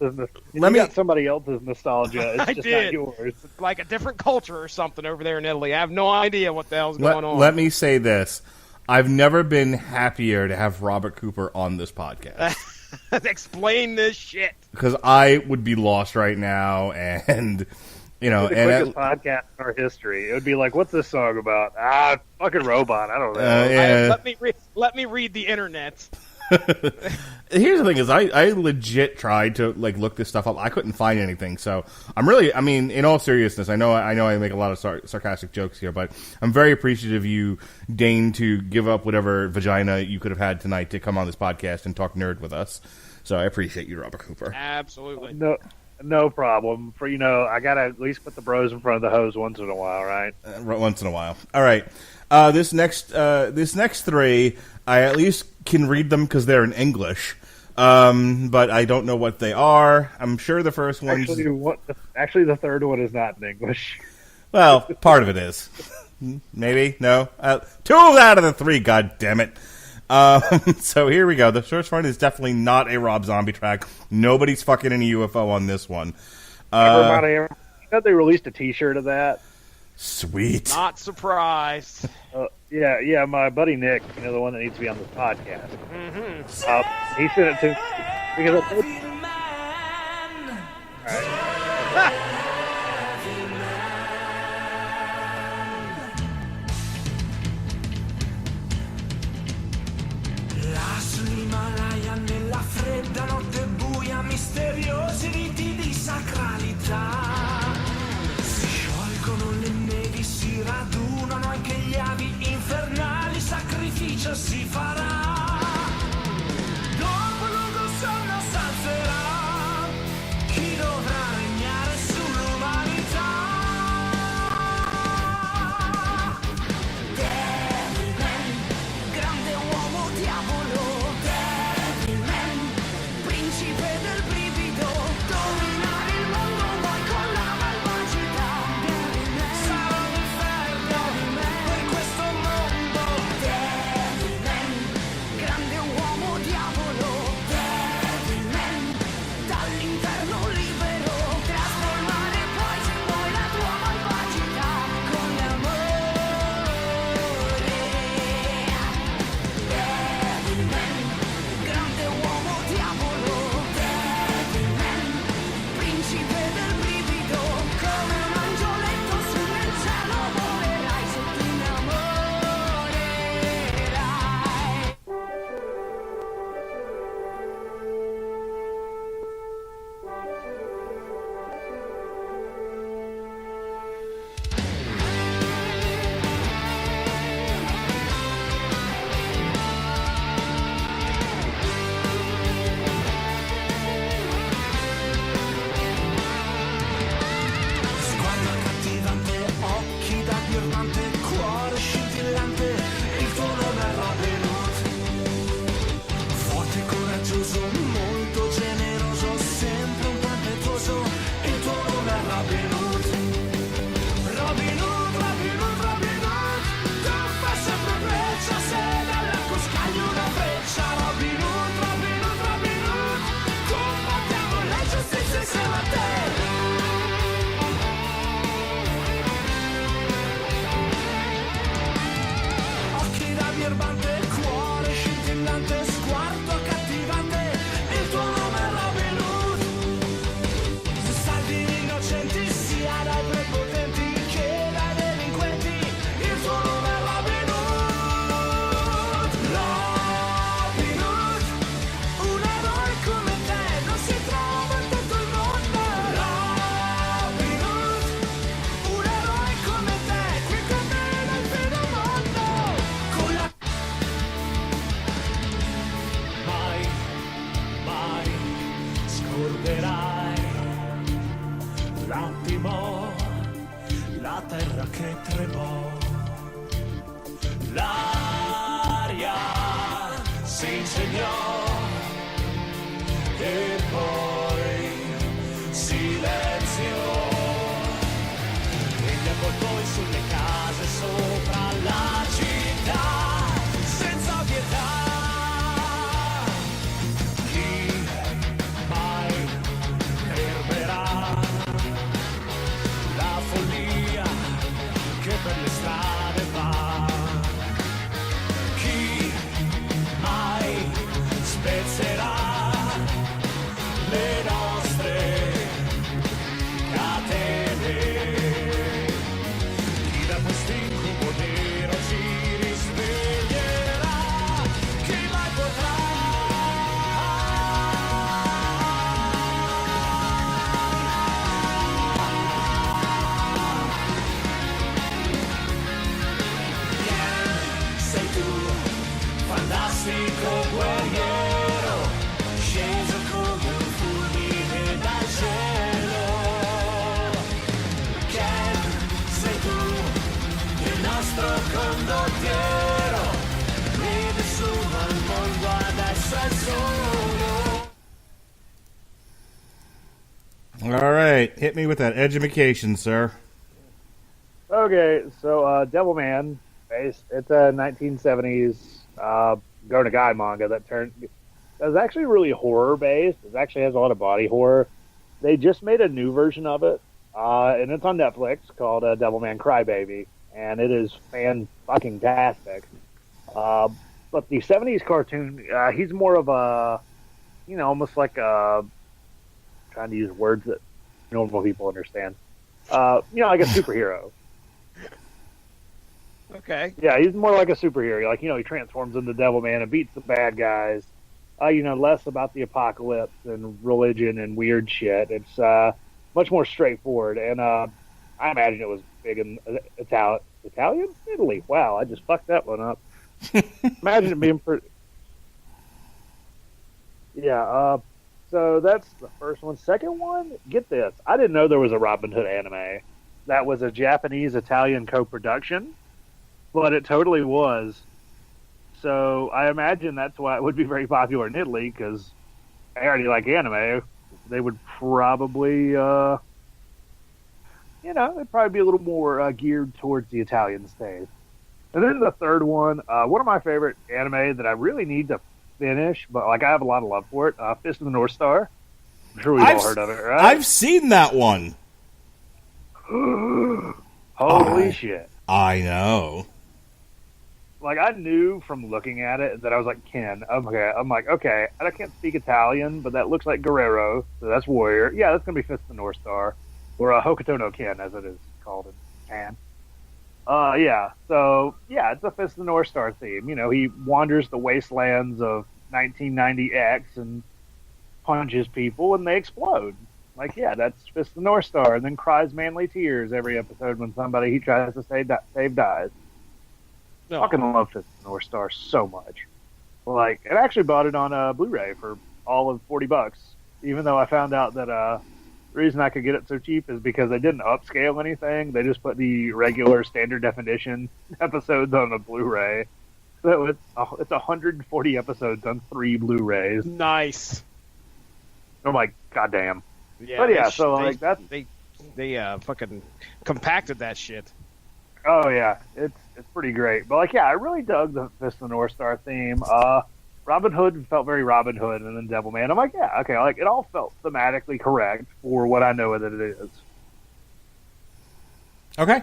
Got somebody else's nostalgia. It's I just did. not yours. Like a different culture or something over there in Italy. I have no idea what the hell's going on. Let me say this. I've never been happier to have Robert Cooper on this podcast. Explain this shit. Because I would be lost right now, and you know, the quickest podcast in our history. It would be like, "What's this song about?" Fucking robot. I don't know. Yeah. Let me read the internet. Here's the thing: is I legit tried to like look this stuff up. I couldn't find anything. So I'm really, I mean, in all seriousness, I know I make a lot of sarcastic jokes here, but I'm very appreciative you deign to give up whatever vagina you could have had tonight to come on this podcast and talk nerd with us. So I appreciate you, Robert Cooper. Absolutely. No problem. For I gotta at least put the bros in front of the hose once in a while, right? Once in a while. All right. This next three, I at least can read them because they're in English, but I don't know what they are. I'm sure the first one. Actually, the third one is not in English. Well, part of it is. Maybe no. 2 out of the 3. God damn it. So here we go. The first one is definitely not a Rob Zombie track. Nobody's fucking in a UFO on this one. They released a T-shirt of that. Sweet. Not surprised. Yeah. My buddy Nick, the one that needs to be on this podcast. Mm-hmm. He sent it to because all right. Là sull'Himalaya nella fredda notte buia, misteriosi riti di sacralità. Si sciolgono le nevi, si radunano anche gli avi infernali, sacrificio si farà. Dopo lungo sonno s'alzerà chi dovrà regnare sull'umanità. Devilman, grande uomo diavolo. Devilman, principe del brivido. Dominare il mondo vuoi con la malvagità. Devilman, sarà l'inferno per questo mondo. Devilman, grande uomo diavolo. Devilman, dall'inferno libero. Trasformare poi se vuoi la tua malvagità con l'amore. Devilman, grande uomo diavolo. Devilman, ricorderai l'attimo, la terra che tremò, l'aria si insegnò e poi silenzio, e gli avvoltoi sulle case sopra la città senza pietà. Chi mai fermerà la follia che per le strade va? Chi mai spezzerà le nostre catene? Chi da quest'incubo nero ci risveglierà? Chi mai potrà? Sei tu, fantastico guerriero, sceso come un fulmine dal cielo. Ken, sei tu, il nostro condottiero, e nessuno al mondo adesso è solo. All right, hit me with that education, sir. Okay, so Devilman, based it's a 1970s Go Nagai manga that was actually really horror based. It actually has a lot of body horror. They just made a new version of it, and it's on Netflix called Devilman Crybaby, and it is fan-fucking-tastic. But the 70s cartoon, he's more of a, almost like a, trying to use words that normal people understand. Like a superhero. Okay. Yeah, he's more like a superhero. Like, he transforms into Devilman and beats the bad guys. Less about the apocalypse and religion and weird shit. It's much more straightforward. And I imagine it was big in Italian? Italy. Wow, I just fucked that one up. Imagine it being pretty... Yeah, so that's the first one. Second one, get this. I didn't know there was a Robin Hood anime. That was a Japanese-Italian co-production. But it totally was. So I imagine that's why it would be very popular in Italy, because they already like anime. They would probably, they'd probably be a little more geared towards the Italian state. And then the third one of my favorite anime that I really need to finish, but I have a lot of love for it, Fist of the North Star. I'm sure we've all heard of it, right? I've seen that one. Holy shit. I know. I knew from looking at it that I was like, Ken, okay, I can't speak Italian, but that looks like Guerrero, so that's warrior. Yeah, that's going to be Fist of the North Star, or Hokuto no Ken, as it is called in Japan. It's a Fist of the North Star theme. He wanders the wastelands of 1990X and punches people, and they explode. That's Fist of the North Star, and then cries manly tears every episode when somebody he tries to save dies. No. Fucking love Fist of the North Star so much. I actually bought it on Blu-ray for all of $40, even though I found out that the reason I could get it so cheap is because they didn't upscale anything. They just put the regular standard definition episodes on a Blu-ray. So it's 140 episodes on 3 Blu-rays. Nice. I'm like, goddamn. Yeah, But yeah, they fucking compacted that shit. Oh yeah, it's pretty great. But I really dug the Fist of the North Star theme. Robin Hood felt very Robin Hood, and then Devilman. I'm like, yeah, okay. It all felt thematically correct for what I know that it is. Okay.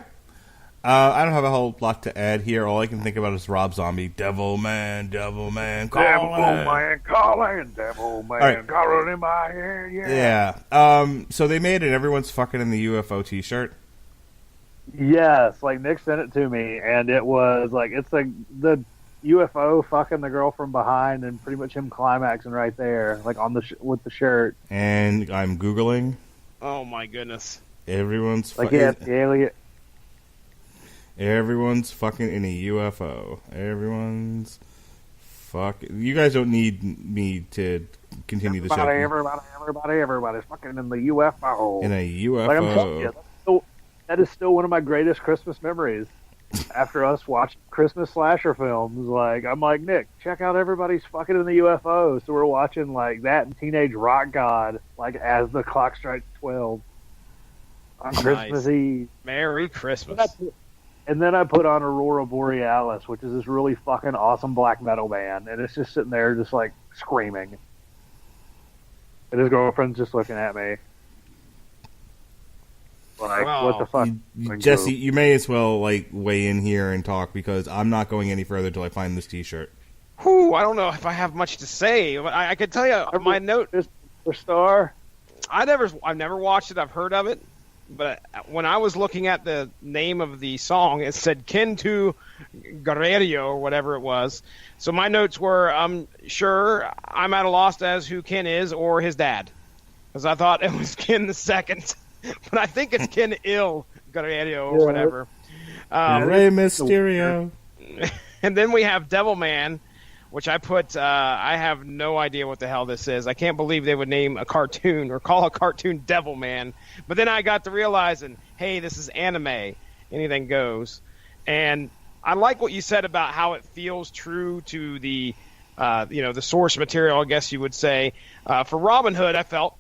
I don't have a whole lot to add here. All I can think about is Rob Zombie. Devilman, Devilman, Devilman calling, Devilman right. calling in my ear. Yeah. Yeah. So they made it. Everyone's fucking in the UFO T-shirt. Yes, Nick sent it to me, and it was it's the UFO fucking the girl from behind, and pretty much him climaxing right there, on the with the shirt. And I'm Googling. Oh my goodness! Everyone's the alien. Everyone's fucking in a UFO. Everyone's fuck? You guys don't need me to continue the show. Everybody's fucking in the UFO. In a UFO. Like I'm telling you, that is still one of my greatest Christmas memories. After us watching Christmas slasher films, like I'm like, Nick, check out Everybody's fucking in the UFO. So we're watching like that and Teenage Rock God, like as the clock strikes 12 on Christmas Eve. Merry Christmas. And then I put on Aurora Borealis, which is this really fucking awesome black metal band, and it's just sitting there just like screaming. And his girlfriend's just looking at me. Like, what the fuck? Jesse, you may as well like weigh in here and talk because I'm not going any further until I find this T-shirt. Whew, I don't know if I have much to say. I could tell you my note. For Star. I've never watched it. I've heard of it, but when I was looking at the name of the song, it said "Kin to Guerrero" or whatever it was. So my notes were, sure, I'm at a loss as who Kin is or his dad, because I thought it was Kin the second. But I think it's Ken Il Guerrero or whatever. Rey Mysterio. And then we have Devilman, which I put, I have no idea what the hell this is. I can't believe they would name a cartoon or call a cartoon Devilman. But then I got to realizing, hey, this is anime. Anything goes. And I like what you said about how it feels true to the, the source material, I guess you would say. For Robin Hood, I felt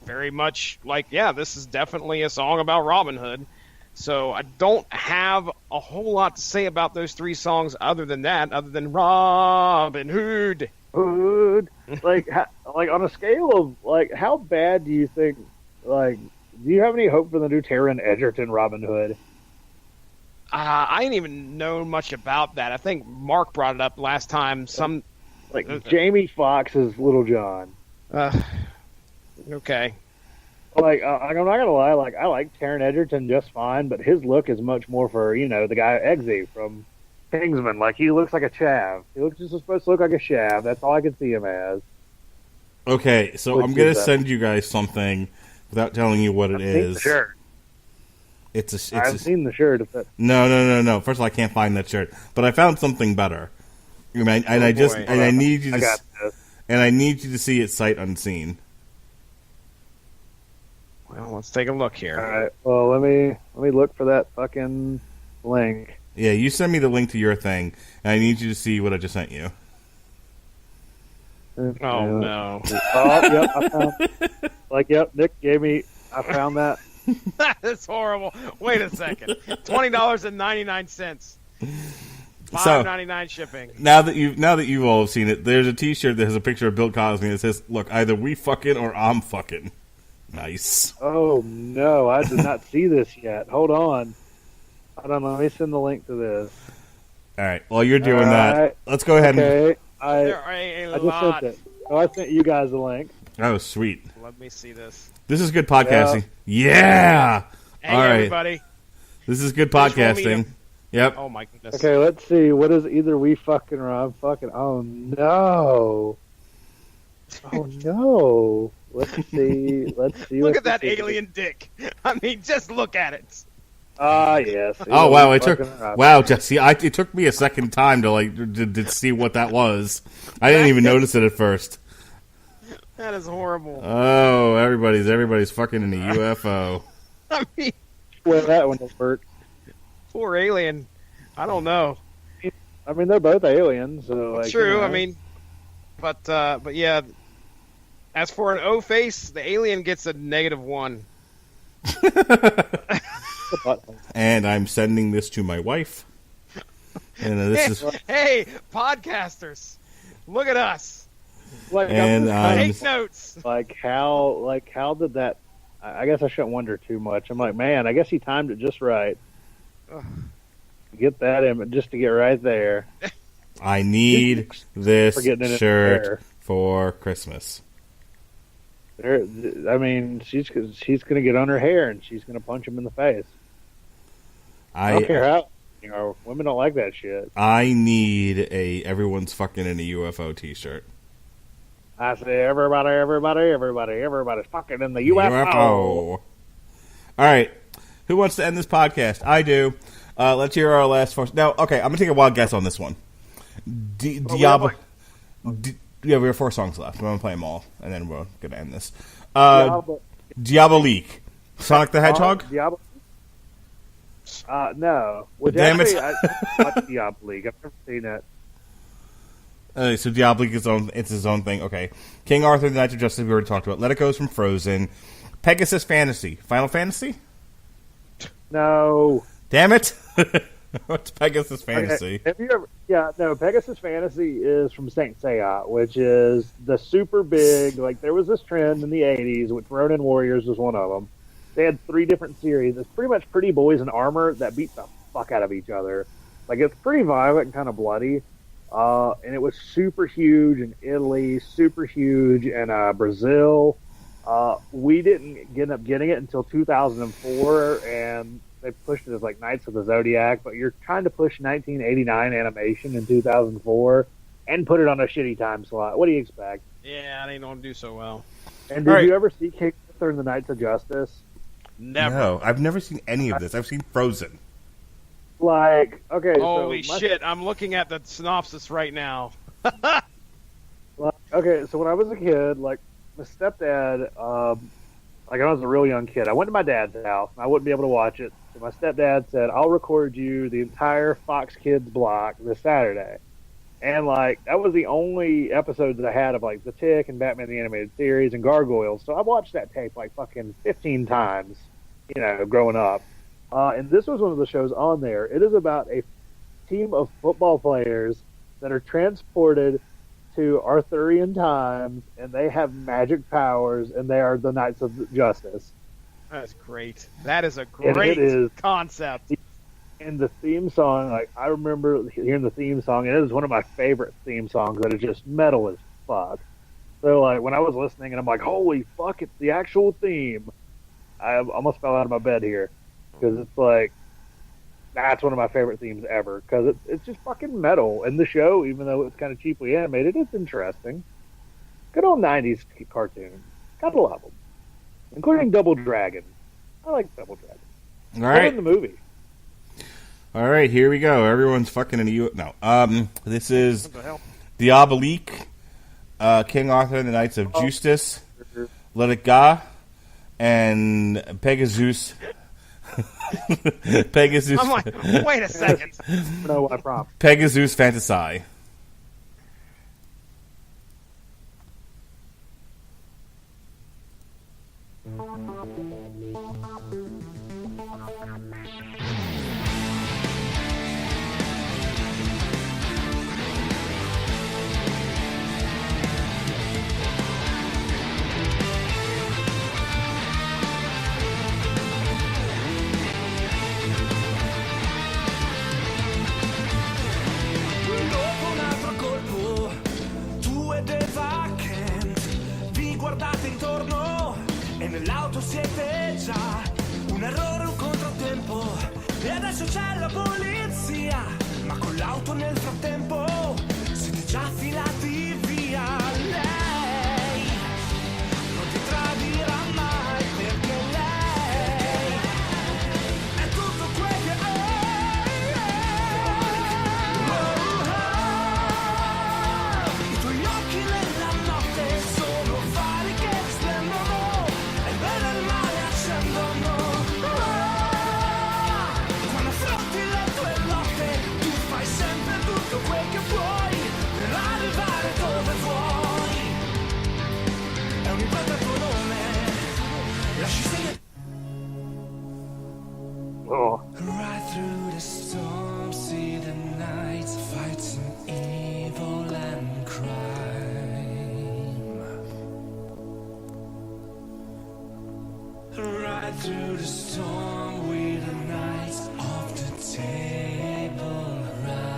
very much like, yeah, this is definitely a song about Robin Hood. So I don't have a whole lot to say about those three songs other than Robin Hood. Like on a scale of, like, how bad do you think, like, do you have any hope for the new Taron Egerton Robin Hood? I didn't even know much about that. I think Mark brought it up last time. Jamie Foxx's Little John. Okay. Like, I'm not gonna lie. Like, I like Taron Egerton just fine, but his look is much more for the guy Eggsy from Kingsman. Like, he looks like a chav. He looks just supposed to look like a chav. That's all I can see him as. Okay, so I'm gonna send you guys something without telling you what it is. Sure. I've seen the shirt. No. First of all, I can't find that shirt, but I found something better. I need you to see it sight unseen. Well, let's take a look here. All right. Well, let me look for that fucking link. Yeah, you send me the link to your thing, and I need you to see what I just sent you. Oh no! Oh, yep, I found. Nick gave me. I found that. That's horrible. Wait a second. $20.99. $5.99 shipping. Now that you've all seen it, there's a T-shirt that has a picture of Bill Cosby that says, "Look, either we fucking or I'm fucking." Nice. Oh no, I did not see this yet. Hold on. Let me send the link to this. All right. While you're doing that, let's go ahead and. I just sent it. Oh, I sent you guys the link. Oh, sweet. Let me see this. This is good podcasting. Yeah. Hey, all right. everybody. This is good podcasting. Yep. Oh my goodness. Okay, let's see. What is either we fucking or I'm fucking? Oh no. Oh no. Let's see. Look at that alien dick. I mean, just look at it. Yes. Oh wow! Wow, Jesse. It took me a second time to see what that was. I didn't even notice it at first. That is horrible. Oh, everybody's fucking in a UFO. I mean, well, that one will hurt. Poor alien. I don't know. I mean, they're both aliens, so like, true. I mean, but yeah. As for an O face, the alien gets a -1. And I'm sending this to my wife. And this is hey, podcasters, look at us. Take notes. Like how did that? I guess I shouldn't wonder too much. I'm like, man, I guess he timed it just right. Get that in just to get right there. I need this shirt for Christmas. I mean, she's going to get on her hair and she's going to punch him in the face. I don't care how. Women don't like that shit. I need a everyone's fucking in a UFO T-shirt. I say everybody's fucking in the UFO. All right, who wants to end this podcast? I do. Let's hear our last first. Now, okay, I'm gonna take a wild guess on this one. Diablo. Yeah, we have 4 songs left. I'm going to play them all, and then we're going to end this. Diabolique. Sonic the Hedgehog? Diablo. No. Which Damn it. actually, I watched Diabolique. I've never seen it. So Diabolique is its own thing. Okay. King Arthur, the Knights of Justice, we already talked about. Let It Go's from Frozen. Pegasus Fantasy. Final Fantasy? No. Damn it. What's Pegasus Fantasy? Okay. Have you ever? Yeah, no. Pegasus Fantasy is from Saint Seiya, which is the super big. Like there was this trend in the '80s, which Ronin Warriors was one of them. They had 3 different series. It's pretty much pretty boys in armor that beat the fuck out of each other. Like it's pretty violent and kind of bloody. And it was super huge in Italy, super huge in Brazil. We didn't end up getting it until 2004, and they pushed it as like Knights of the Zodiac, but you're trying to push 1989 animation in 2004 and put it on a shitty time slot. What do you expect? Yeah, they don't do so well. And did you ever see King Arthur and the Knights of Justice? Never. No, I've never seen any of this. I've seen Frozen. Like, okay. Holy shit, I'm looking at the synopsis right now. Okay, so when I was a kid, like, my stepdad, like, I was a real young kid. I went to my dad's house, and I wouldn't be able to watch it. So my stepdad said, I'll record you the entire Fox Kids block this Saturday. And, like, that was the only episodes that I had of, like, The Tick and Batman the Animated Series and Gargoyles. So I watched that tape, like, fucking 15 times, you know, growing up. And this was one of the shows on there. It is about a team of football players that are transported to Arthurian times, and they have magic powers, and they are the Knights of Justice. That's great. That is a great concept. And the theme song, like, I remember hearing the theme song, and it is one of my favorite theme songs that is just metal as fuck. So, like, when I was listening, and I'm like, holy fuck, it's the actual theme, I almost fell out of my bed here. Because it's like, that's one of my favorite themes ever. Because it's just fucking metal. And the show, even though it's kind of cheaply animated, it's interesting. Good old 90s cartoon. Gotta love them. Including Double Dragon. I like Double Dragon. All right. In the movie. All right, here we go. Everyone's fucking in the No. This is Diabolique, King Arthur and the Knights of Justice, Let It Go, and Pegasus. Pegasus. I'm like, wait a second. No, I promise. Pegasus Fantasy. Dopo un altro colpo, tu ed Eva Kent vi guardate intorno e nell'auto siete già un errore, un controtempo e adesso c'è la polizia, ma con l'auto nel frattempo siete già filati via. Lei non ti tradirà mai perché lei è tutto quel che è. I tuoi occhi nella notte sono fari che splendono e il bene e il male accendono. Quando affronti le tue lotte tu fai sempre tutto quel che puoi per arrivare dove vuoi. È un impronta il tuo nome, lasci segno. Oh. Right through the storm, see the nights fighting evil and crime. Right through the storm, we the knights of the table round.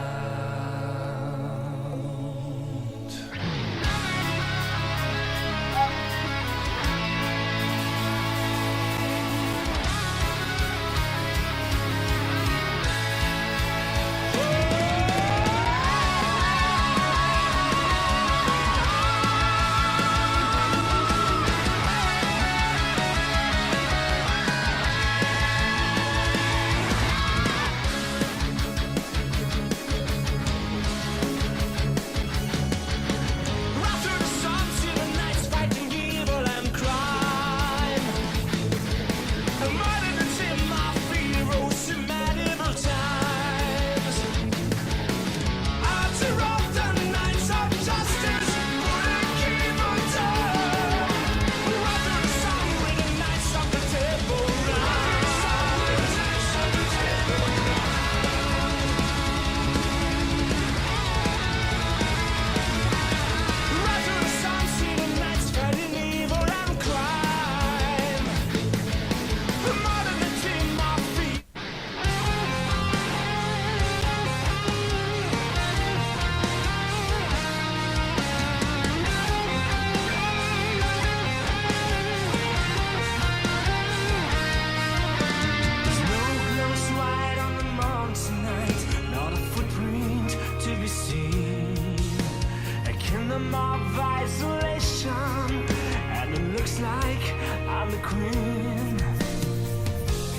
I'm the queen.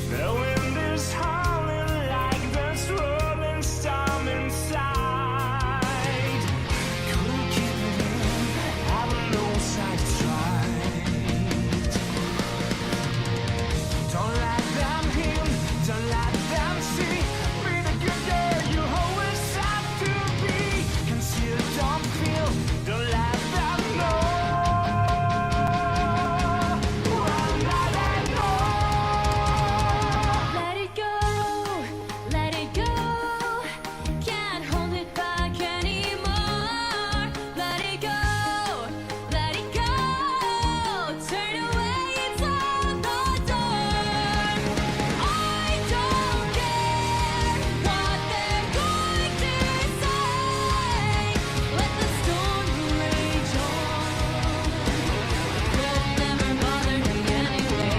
The wind is howling like this rolling storm inside. Couldn't keep it in, having no side to try. Don't let them in, don't let them see. Be the good girl you always have to be. Conceal, don't feel, don't let them know. Well, let them know. Let it go, let it go. Can't hold it back anymore. Let it go, let it go. Turn away, it's on the door. I don't care what they're going to say. Let the storm rage on. It'll never bother me anyway.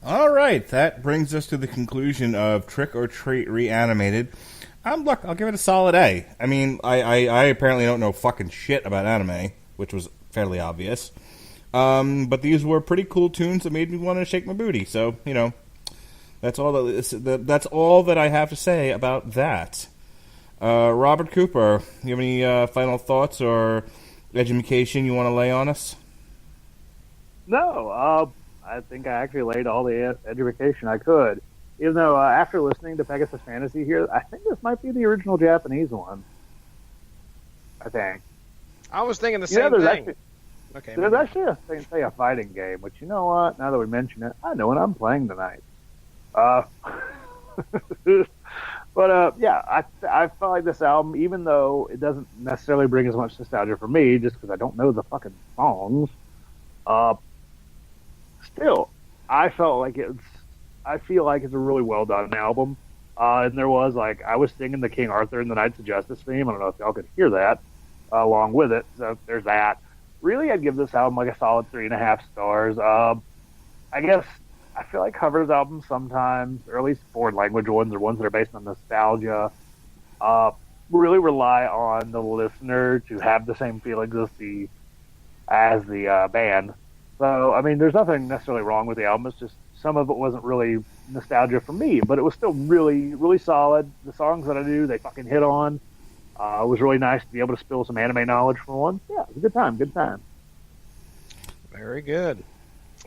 All right, that brings us to the conclusion of Trick or Treat Reanimated. Look, I'll give it a solid A. I mean, I apparently don't know fucking shit about anime, which was fairly obvious. But these were pretty cool tunes that made me want to shake my booty. So, you know, that's all that I have to say about that. Robert Cooper, you have any final thoughts or education you want to lay on us? No, I think I actually laid all the education I could. Even though after listening to Pegasus Fantasy here, I think this might be the original Japanese one. I think. I was thinking the You know, same there's thing. actually, Okay. there's actually a fighting game, which, you know what? Now that we mention it, I know what I'm playing tonight. But yeah, I felt like this album, even though it doesn't necessarily bring as much nostalgia for me, just because I don't know the fucking songs. Still, I feel like it's a really well done album. And there was I was singing the King Arthur and the Knights of Justice theme. I don't know if y'all could hear that along with it. So there's that. Really, I'd give this album a solid 3.5 stars. I guess I feel like covers albums sometimes, or at least foreign language ones or ones that are based on nostalgia, really rely on the listener to have the same feelings as the band. So, I mean, there's nothing necessarily wrong with the album. It's just some of it wasn't really nostalgia for me, but it was still really, really solid. The songs that I knew, they fucking hit on. It was really nice to be able to spill some anime knowledge for one. Yeah, it was a good time. Very good.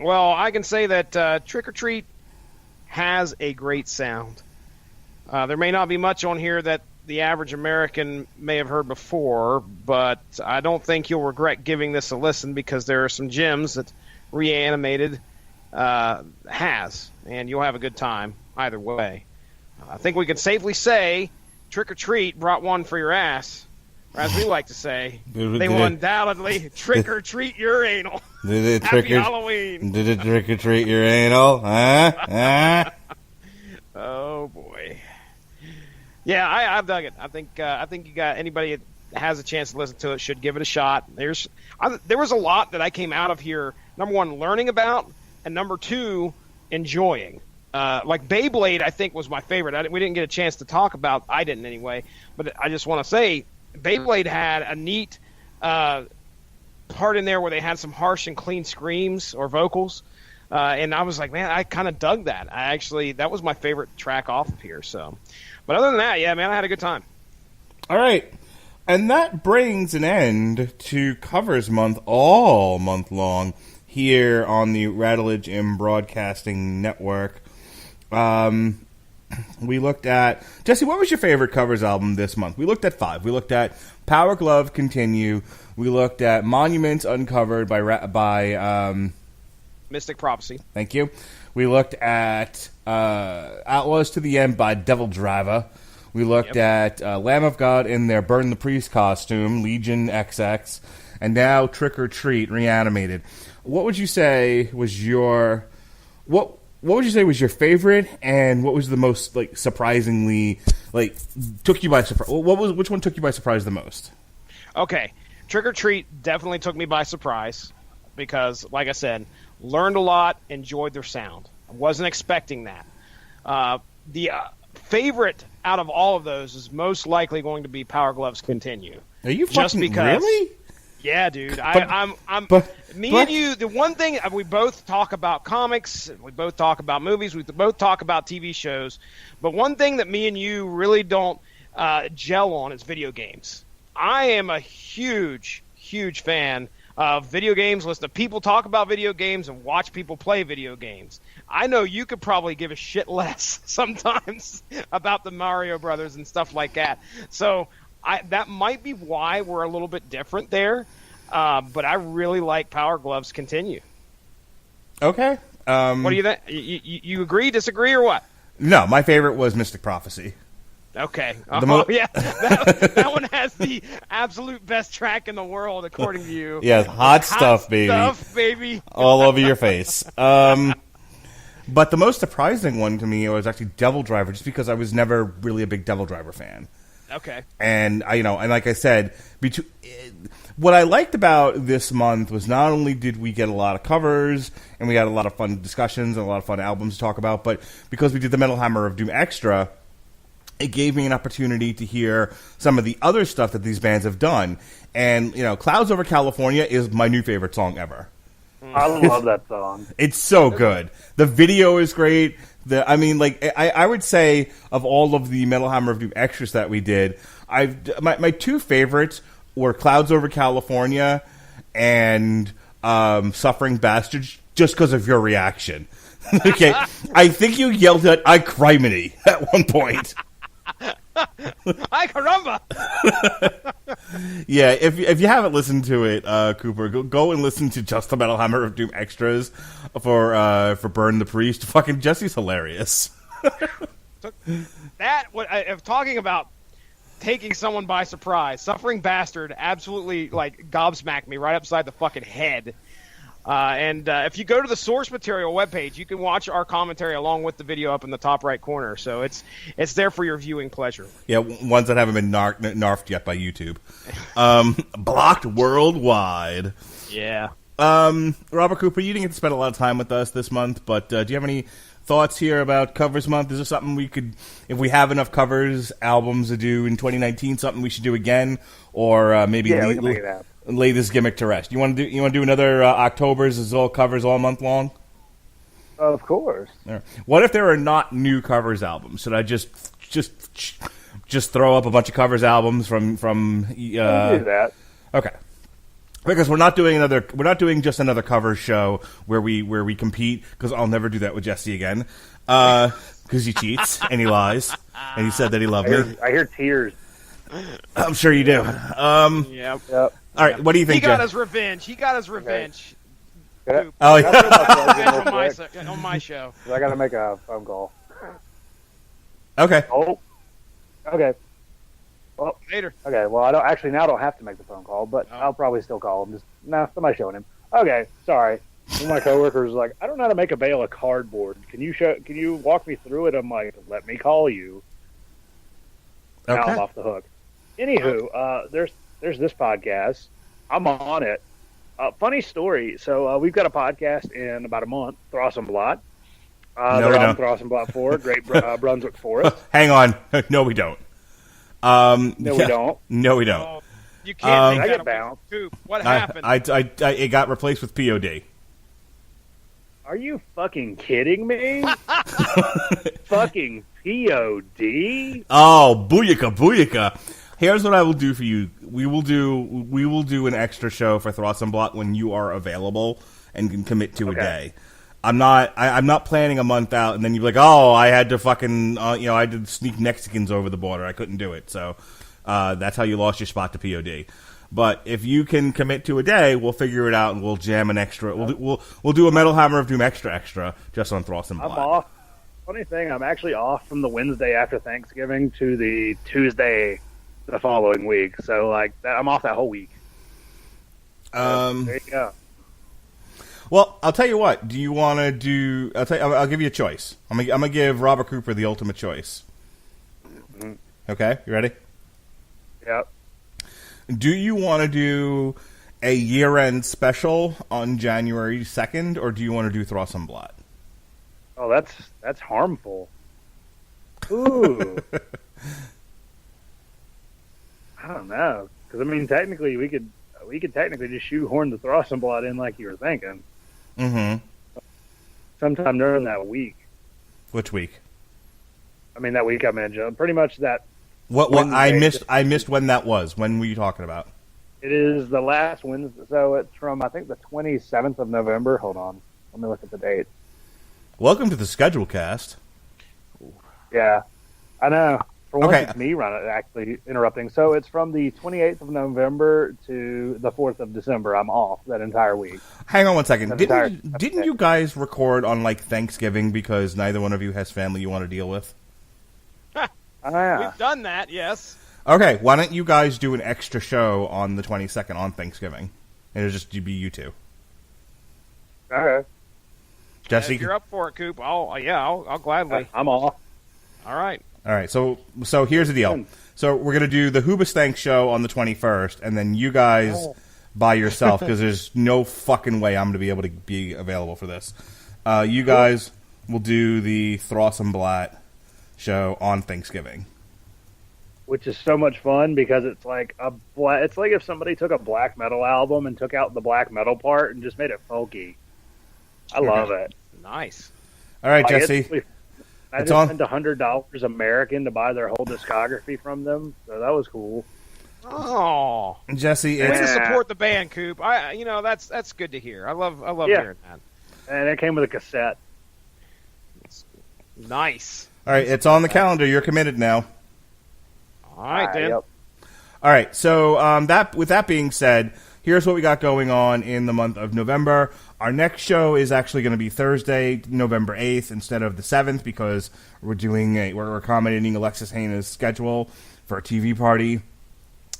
Well, I can say that Trick or Treat has a great sound. There may not be much on here that the average American may have heard before, but I don't think you'll regret giving this a listen because there are some gems that Reanimated has, and you'll have a good time either way. I think we can safely say Trick or Treat brought one for your ass, or as we like to say, they will undoubtedly trick or treat your anal. Happy Halloween. Did it trick or treat your anal? Huh? Oh boy. Yeah, I've dug it. I think you got anybody that has a chance to listen to it should give it a shot. There was a lot that I came out of here. Number one, learning about, and number two, enjoying. Like Beyblade, I think was my favorite. We didn't get a chance to talk about. I didn't anyway. But I just want to say, Beyblade had a neat part in there where they had some harsh and clean screams or vocals. And I was like, man, I kind of dug that. That was my favorite track off of here. So, but other than that, yeah, man, I had a good time. All right. And that brings an end to Covers Month all month long here on the Rattledge and Broadcasting Network. We looked at... Jesse, what was your favorite covers album this month? We looked at 5. We looked at Power Glove Continue. We looked at Monuments Uncovered by Mystic Prophecy. Thank you. We looked at Outlaws to the End by Devil Driver. We looked at Lamb of God in their Burn the Priest costume, Legion XX, and now Trick or Treat Reanimated. What would you say was your what would you say was your favorite, and what was the most surprisingly took you by surprise? Which one took you by surprise the most? Okay, Trick or Treat definitely took me by surprise because, like I said, learned a lot, enjoyed their sound. I wasn't expecting that. The favorite out of all of those is most likely going to be Power Gloves Continue. Are you just fucking because, really? Yeah, dude. And you, the one thing, we both talk about comics, we both talk about movies, we both talk about TV shows, but one thing that me and you really don't gel on is video games. I am a huge, huge fan of video games, listen to people talk about video games and watch people play video games. I know you could probably give a shit less sometimes about the Mario Brothers and stuff like that. So that might be why we're a little bit different there. But I really like Power Gloves Continue. Okay. What do you think? You agree, disagree, or what? No, my favorite was Mystic Prophecy. Okay. Yeah. That one has the absolute best track in the world, according to you. Yeah, hot stuff, baby. Stuff, baby. All over your face. But the most surprising one to me was actually Devil Driver, just because I was never really a big Devil Driver fan. Okay. And and like I said, what I liked about this month was not only did we get a lot of covers and we had a lot of fun discussions and a lot of fun albums to talk about, but because we did the Metal Hammer of Doom Extra, it gave me an opportunity to hear some of the other stuff that these bands have done. And Clouds Over California is my new favorite song ever. I love that song. It's so good. The video is great. I would say of all of the Metal Hammer of Doom extras that we did, my two favorites were Clouds Over California and Suffering Bastards, just because of your reaction. Okay, I think you yelled at "I criminy" at one point. Ay caramba! Yeah, if you haven't listened to it, Cooper, go and listen to just the Metal Hammer of Doom extras for Burn the Priest. Fucking Jesse's hilarious. Talking about taking someone by surprise, Suffering Bastard absolutely gobsmacked me right upside the fucking head. And if you go to the source material webpage, you can watch our commentary along with the video up in the top right corner. So it's there for your viewing pleasure. Yeah, ones that haven't been narfed yet by YouTube. Blocked worldwide. Yeah. Robert Cooper, you didn't get to spend a lot of time with us this month, but do you have any thoughts here about Covers Month? Is there something we could, if we have enough covers albums to do in 2019, something we should do again, or maybe we can make it happen. Lay this gimmick to rest? You want to do another October's is all covers all month long? Of course. Right. What if there are not new covers albums? Should I just throw up a bunch of covers albums from? do that. Okay. Because we're not doing just another cover show where we compete, because I'll never do that with Jesse again. Because he cheats and he lies and he said that he loved me. I hear tears. I'm sure you do. Yep. All right, what do you think? He got his revenge. Okay. Oh, yeah. on my show. I got to make a phone call. Okay. Oh. Okay. Well, later. Okay. Well, I don't have to make the phone call, but I'll probably still call him. Somebody's showing him. Okay. Sorry. One of my coworkers was like, I don't know how to make a bale of cardboard. Can you walk me through it? I'm like, let me call you. Now Okay. I'm off the hook. Anywho, there's this podcast. I'm on it. Funny story. So we've got a podcast in about a month. Throssenblatt. No, we they're on don't. Throssenblatt 4, Great Brunswick Forest. Hang on. No, we don't. No, we don't. No, we don't. You can't I take get that away from bounced. Coop. What happened? It got replaced with POD. Are you fucking kidding me? Fucking POD? Oh, booyaka, booyaka. Here's what I will do for you. We will do an extra show for Throssenblot when you are available and can commit to a day. I'm not planning a month out, and then you're like, oh, I had to fucking, I had to sneak Mexicans over the border. I couldn't do it. So that's how you lost your spot to POD. But if you can commit to a day, we'll figure it out, and we'll jam an extra. We'll do a Metal Hammer of Doom extra just on Throssenblot. I'm off. Funny thing, I'm actually off from the Wednesday after Thanksgiving to the Tuesday the following week. So I'm off that whole week. There you go. Well, I'll tell you what. Do you want to do? I'll give you a choice. I'm gonna give Robert Cooper the ultimate choice. Mm-hmm. Okay, you ready? Yep. Do you want to do a year-end special on January 2nd, or do you want to do Throssenblot? Oh, that's harmful. Ooh. I don't know, because technically we could technically just shoehorn the Throssenblot in like you were thinking. Mm-hmm. Sometime during that week. Which week? That week I mentioned. Pretty much that. What Wednesday. I missed when that was. When were you talking about? It is the last Wednesday, so it's from I think the 27th of November. Hold on, let me look at the date. Welcome to the schedule cast. Yeah, I know. For once, Okay. it's me actually interrupting. So it's from the 28th of November to the 4th of December. I'm off that entire week. Hang on one second. That's Didn't you guys record on Thanksgiving because neither one of you has family you want to deal with? Yeah. We've done that, yes. Okay, why don't you guys do an extra show on the 22nd on Thanksgiving? And it'll just be you two. Okay. Jesse? If you're up for it, Coop, I'll gladly. I'm off. All right. All right, so here's the deal. So we're going to do the Hoobastank show on the 21st, and then you guys by yourself, because there's no fucking way I'm going to be able to be available for this. You guys will do the Throssenblot show on Thanksgiving. Which is so much fun because it's like it's like if somebody took a black metal album and took out the black metal part and just made it folky. I love it. Nice. All right, Jesse. I just spent $100 American to buy their whole discography from them, so that was cool. Oh, Jesse, way it's, to support the band, Coop. That's good to hear. I love hearing that. And it came with a cassette. Nice. all right, it's on the calendar. You're committed now. All right, then. Yep. All right, so with that being said, here's what we got going on in the month of November. Our next show is actually going to be Thursday, November 8th, instead of the 7th, because we're accommodating Alexis Hayna's schedule for a TV party.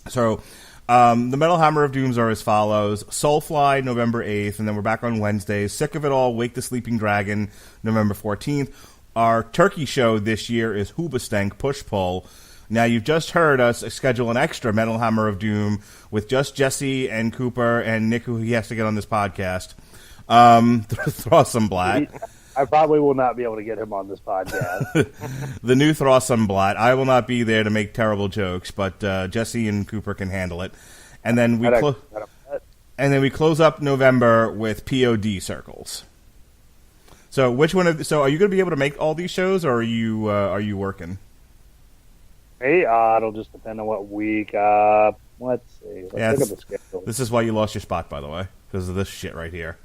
So the Metal Hammer of Dooms are as follows: Soulfly, November 8th, and then we're back on Wednesdays. Sick of It All, Wake the Sleeping Dragon, November 14th. Our turkey show this year is Hoobastank Push Pull. Now, you've just heard us schedule an extra Metal Hammer of Doom with just Jesse and Cooper and Nick, who he has to get on this podcast. Throssenblot. I probably will not be able to get him on this podcast. The new Throssenblot. I will not be there to make terrible jokes, but Jesse and Cooper can handle it. And then we close up November with POD circles. So which one? So are you going to be able to make all these shows, or are you working? Hey, it'll just depend on what week. Let's see. Let's look at the schedule. This is why you lost your spot, by the way, because of this shit right here.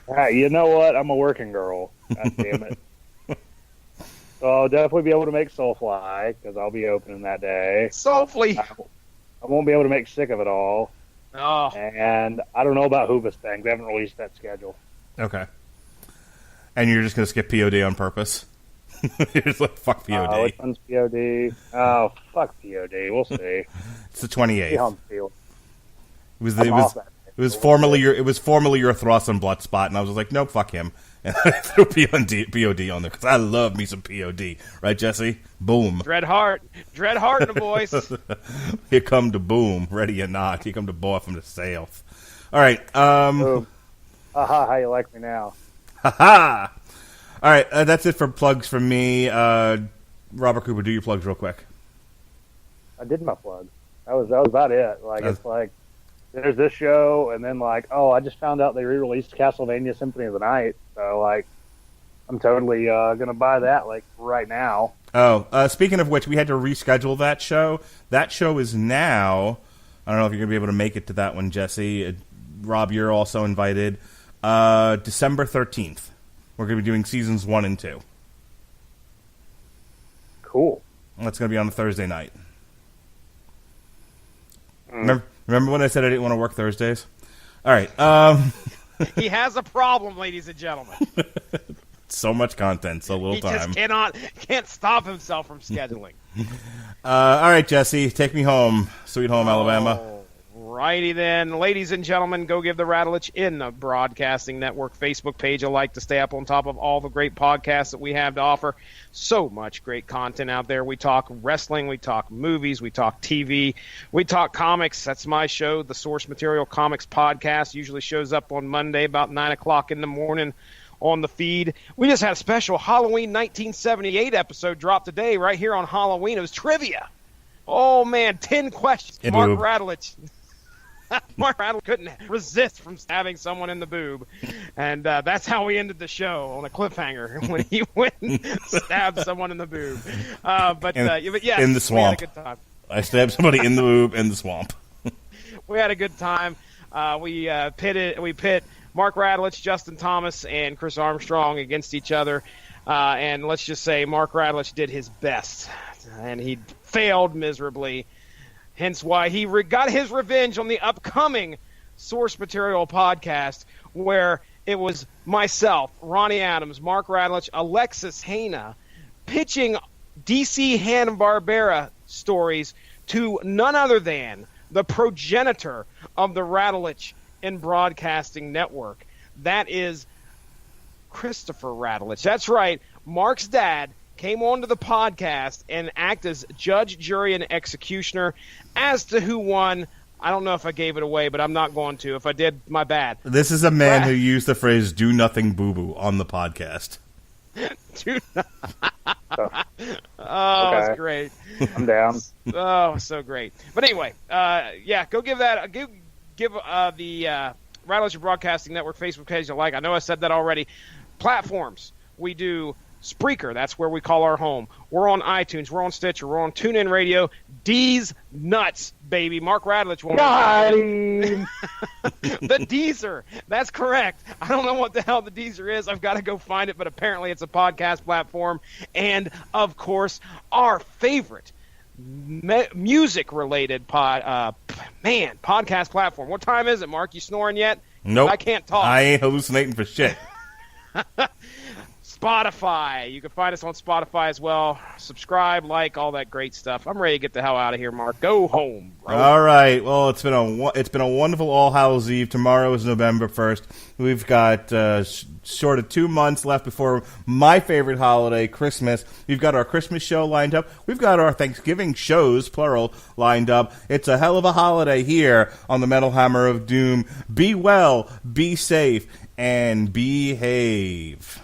Hey, you know what? I'm a working girl. God damn it. So I'll definitely be able to make Soulfly, because I'll be opening that day. Soulfly. I won't be able to make Sick of It All. Oh. And I don't know about Hoobastank. They haven't released that schedule. Okay. And you're just going to skip POD on purpose? You're just like, fuck POD. Which one's POD? Oh, fuck POD. We'll see. It's the 28th. See how I'm feeling. It was formerly your Throssenblot spot, and I was like, nope, fuck him. And I threw POD on there because I love me some POD, right, Jesse? Boom. Dreadheart in the voice. Here come the boom, ready or not. Here come the boy from the south. All right. Boom. Haha, how you like me now? Haha. All right, that's it for plugs from me. Robert Cooper, do your plugs real quick. I did my plug. That was about it. Like, it's like, there's this show, and then like, oh, I just found out they re-released Castlevania Symphony of the Night. So like, I'm totally gonna buy that like right now. Oh, speaking of which, we had to reschedule that show. That show is now. I don't know if you're gonna be able to make it to that one, Jesse. Rob, you're also invited. December 13th. We're gonna be doing seasons 1 and 2. Cool. That's gonna be on a Thursday night. Remember when I said I didn't want to work Thursdays? All right. He has a problem, ladies and gentlemen. So much content, so little time. He just can't stop himself from scheduling. All right, Jesse, take me home. Sweet home, Alabama. Righty then. Ladies and gentlemen, go give the Radulich in the Broadcasting Network Facebook page a like to stay up on top of all the great podcasts that we have to offer. So much great content out there. We talk wrestling, we talk movies, we talk TV, we talk comics. That's my show, the Source Material Comics Podcast. Usually shows up on Monday about 9 o'clock in the morning on the feed. We just had a special Halloween 1978 episode drop today right here on Halloween. It was trivia. Oh, man, 10 questions. Mark Radulich. Mark Radulich couldn't resist from stabbing someone in the boob. And that's how we ended the show, on a cliffhanger, when he went and stabbed someone in the boob. But yeah, in the swamp. We had a good time. I stabbed somebody in the boob in the swamp. We had a good time. We pit Mark Radulich, Justin Thomas, and Chris Armstrong against each other. And let's just say Mark Radulich did his best. And he failed miserably. Hence why he got his revenge on the upcoming Source Material Podcast, where it was myself, Ronnie Adams, Mark Radulich, Alexis Hana, pitching DC Hanna-Barbera stories to none other than the progenitor of the Radulich and Broadcasting Network. That is Christopher Radulich. That's right. Mark's dad came onto the podcast and act as judge, jury, and executioner. As to who won, I don't know if I gave it away, but I'm not going to. If I did, my bad. This is a man who used the phrase "do nothing, boo boo" on the podcast. It's great. I'm down. Oh, so great. But anyway, go give that give the Radulich Broadcasting Network Facebook page a like. I know I said that already. Platforms. We do Spreaker, that's where we call our home. We're on iTunes, we're on Stitcher, we're on TuneIn Radio. D's nuts, baby. Mark Radulich won't. The Deezer, that's correct. I don't know what the hell the Deezer is. I've got to go find it, but apparently it's a podcast platform. And, of course, our favorite music-related podcast platform. What time is it, Mark? You snoring yet? Nope. I can't talk. I ain't hallucinating for shit. Spotify. You can find us on Spotify as well. Subscribe, like, all that great stuff. I'm ready to get the hell out of here, Mark. Go home, bro. All right. Well, it's been a wonderful All Hallows Eve. Tomorrow is November 1st. We've got short of 2 months left before my favorite holiday, Christmas. We've got our Christmas show lined up. We've got our Thanksgiving shows, plural, lined up. It's a hell of a holiday here on the Metal Hammer of Doom. Be well, be safe, and behave.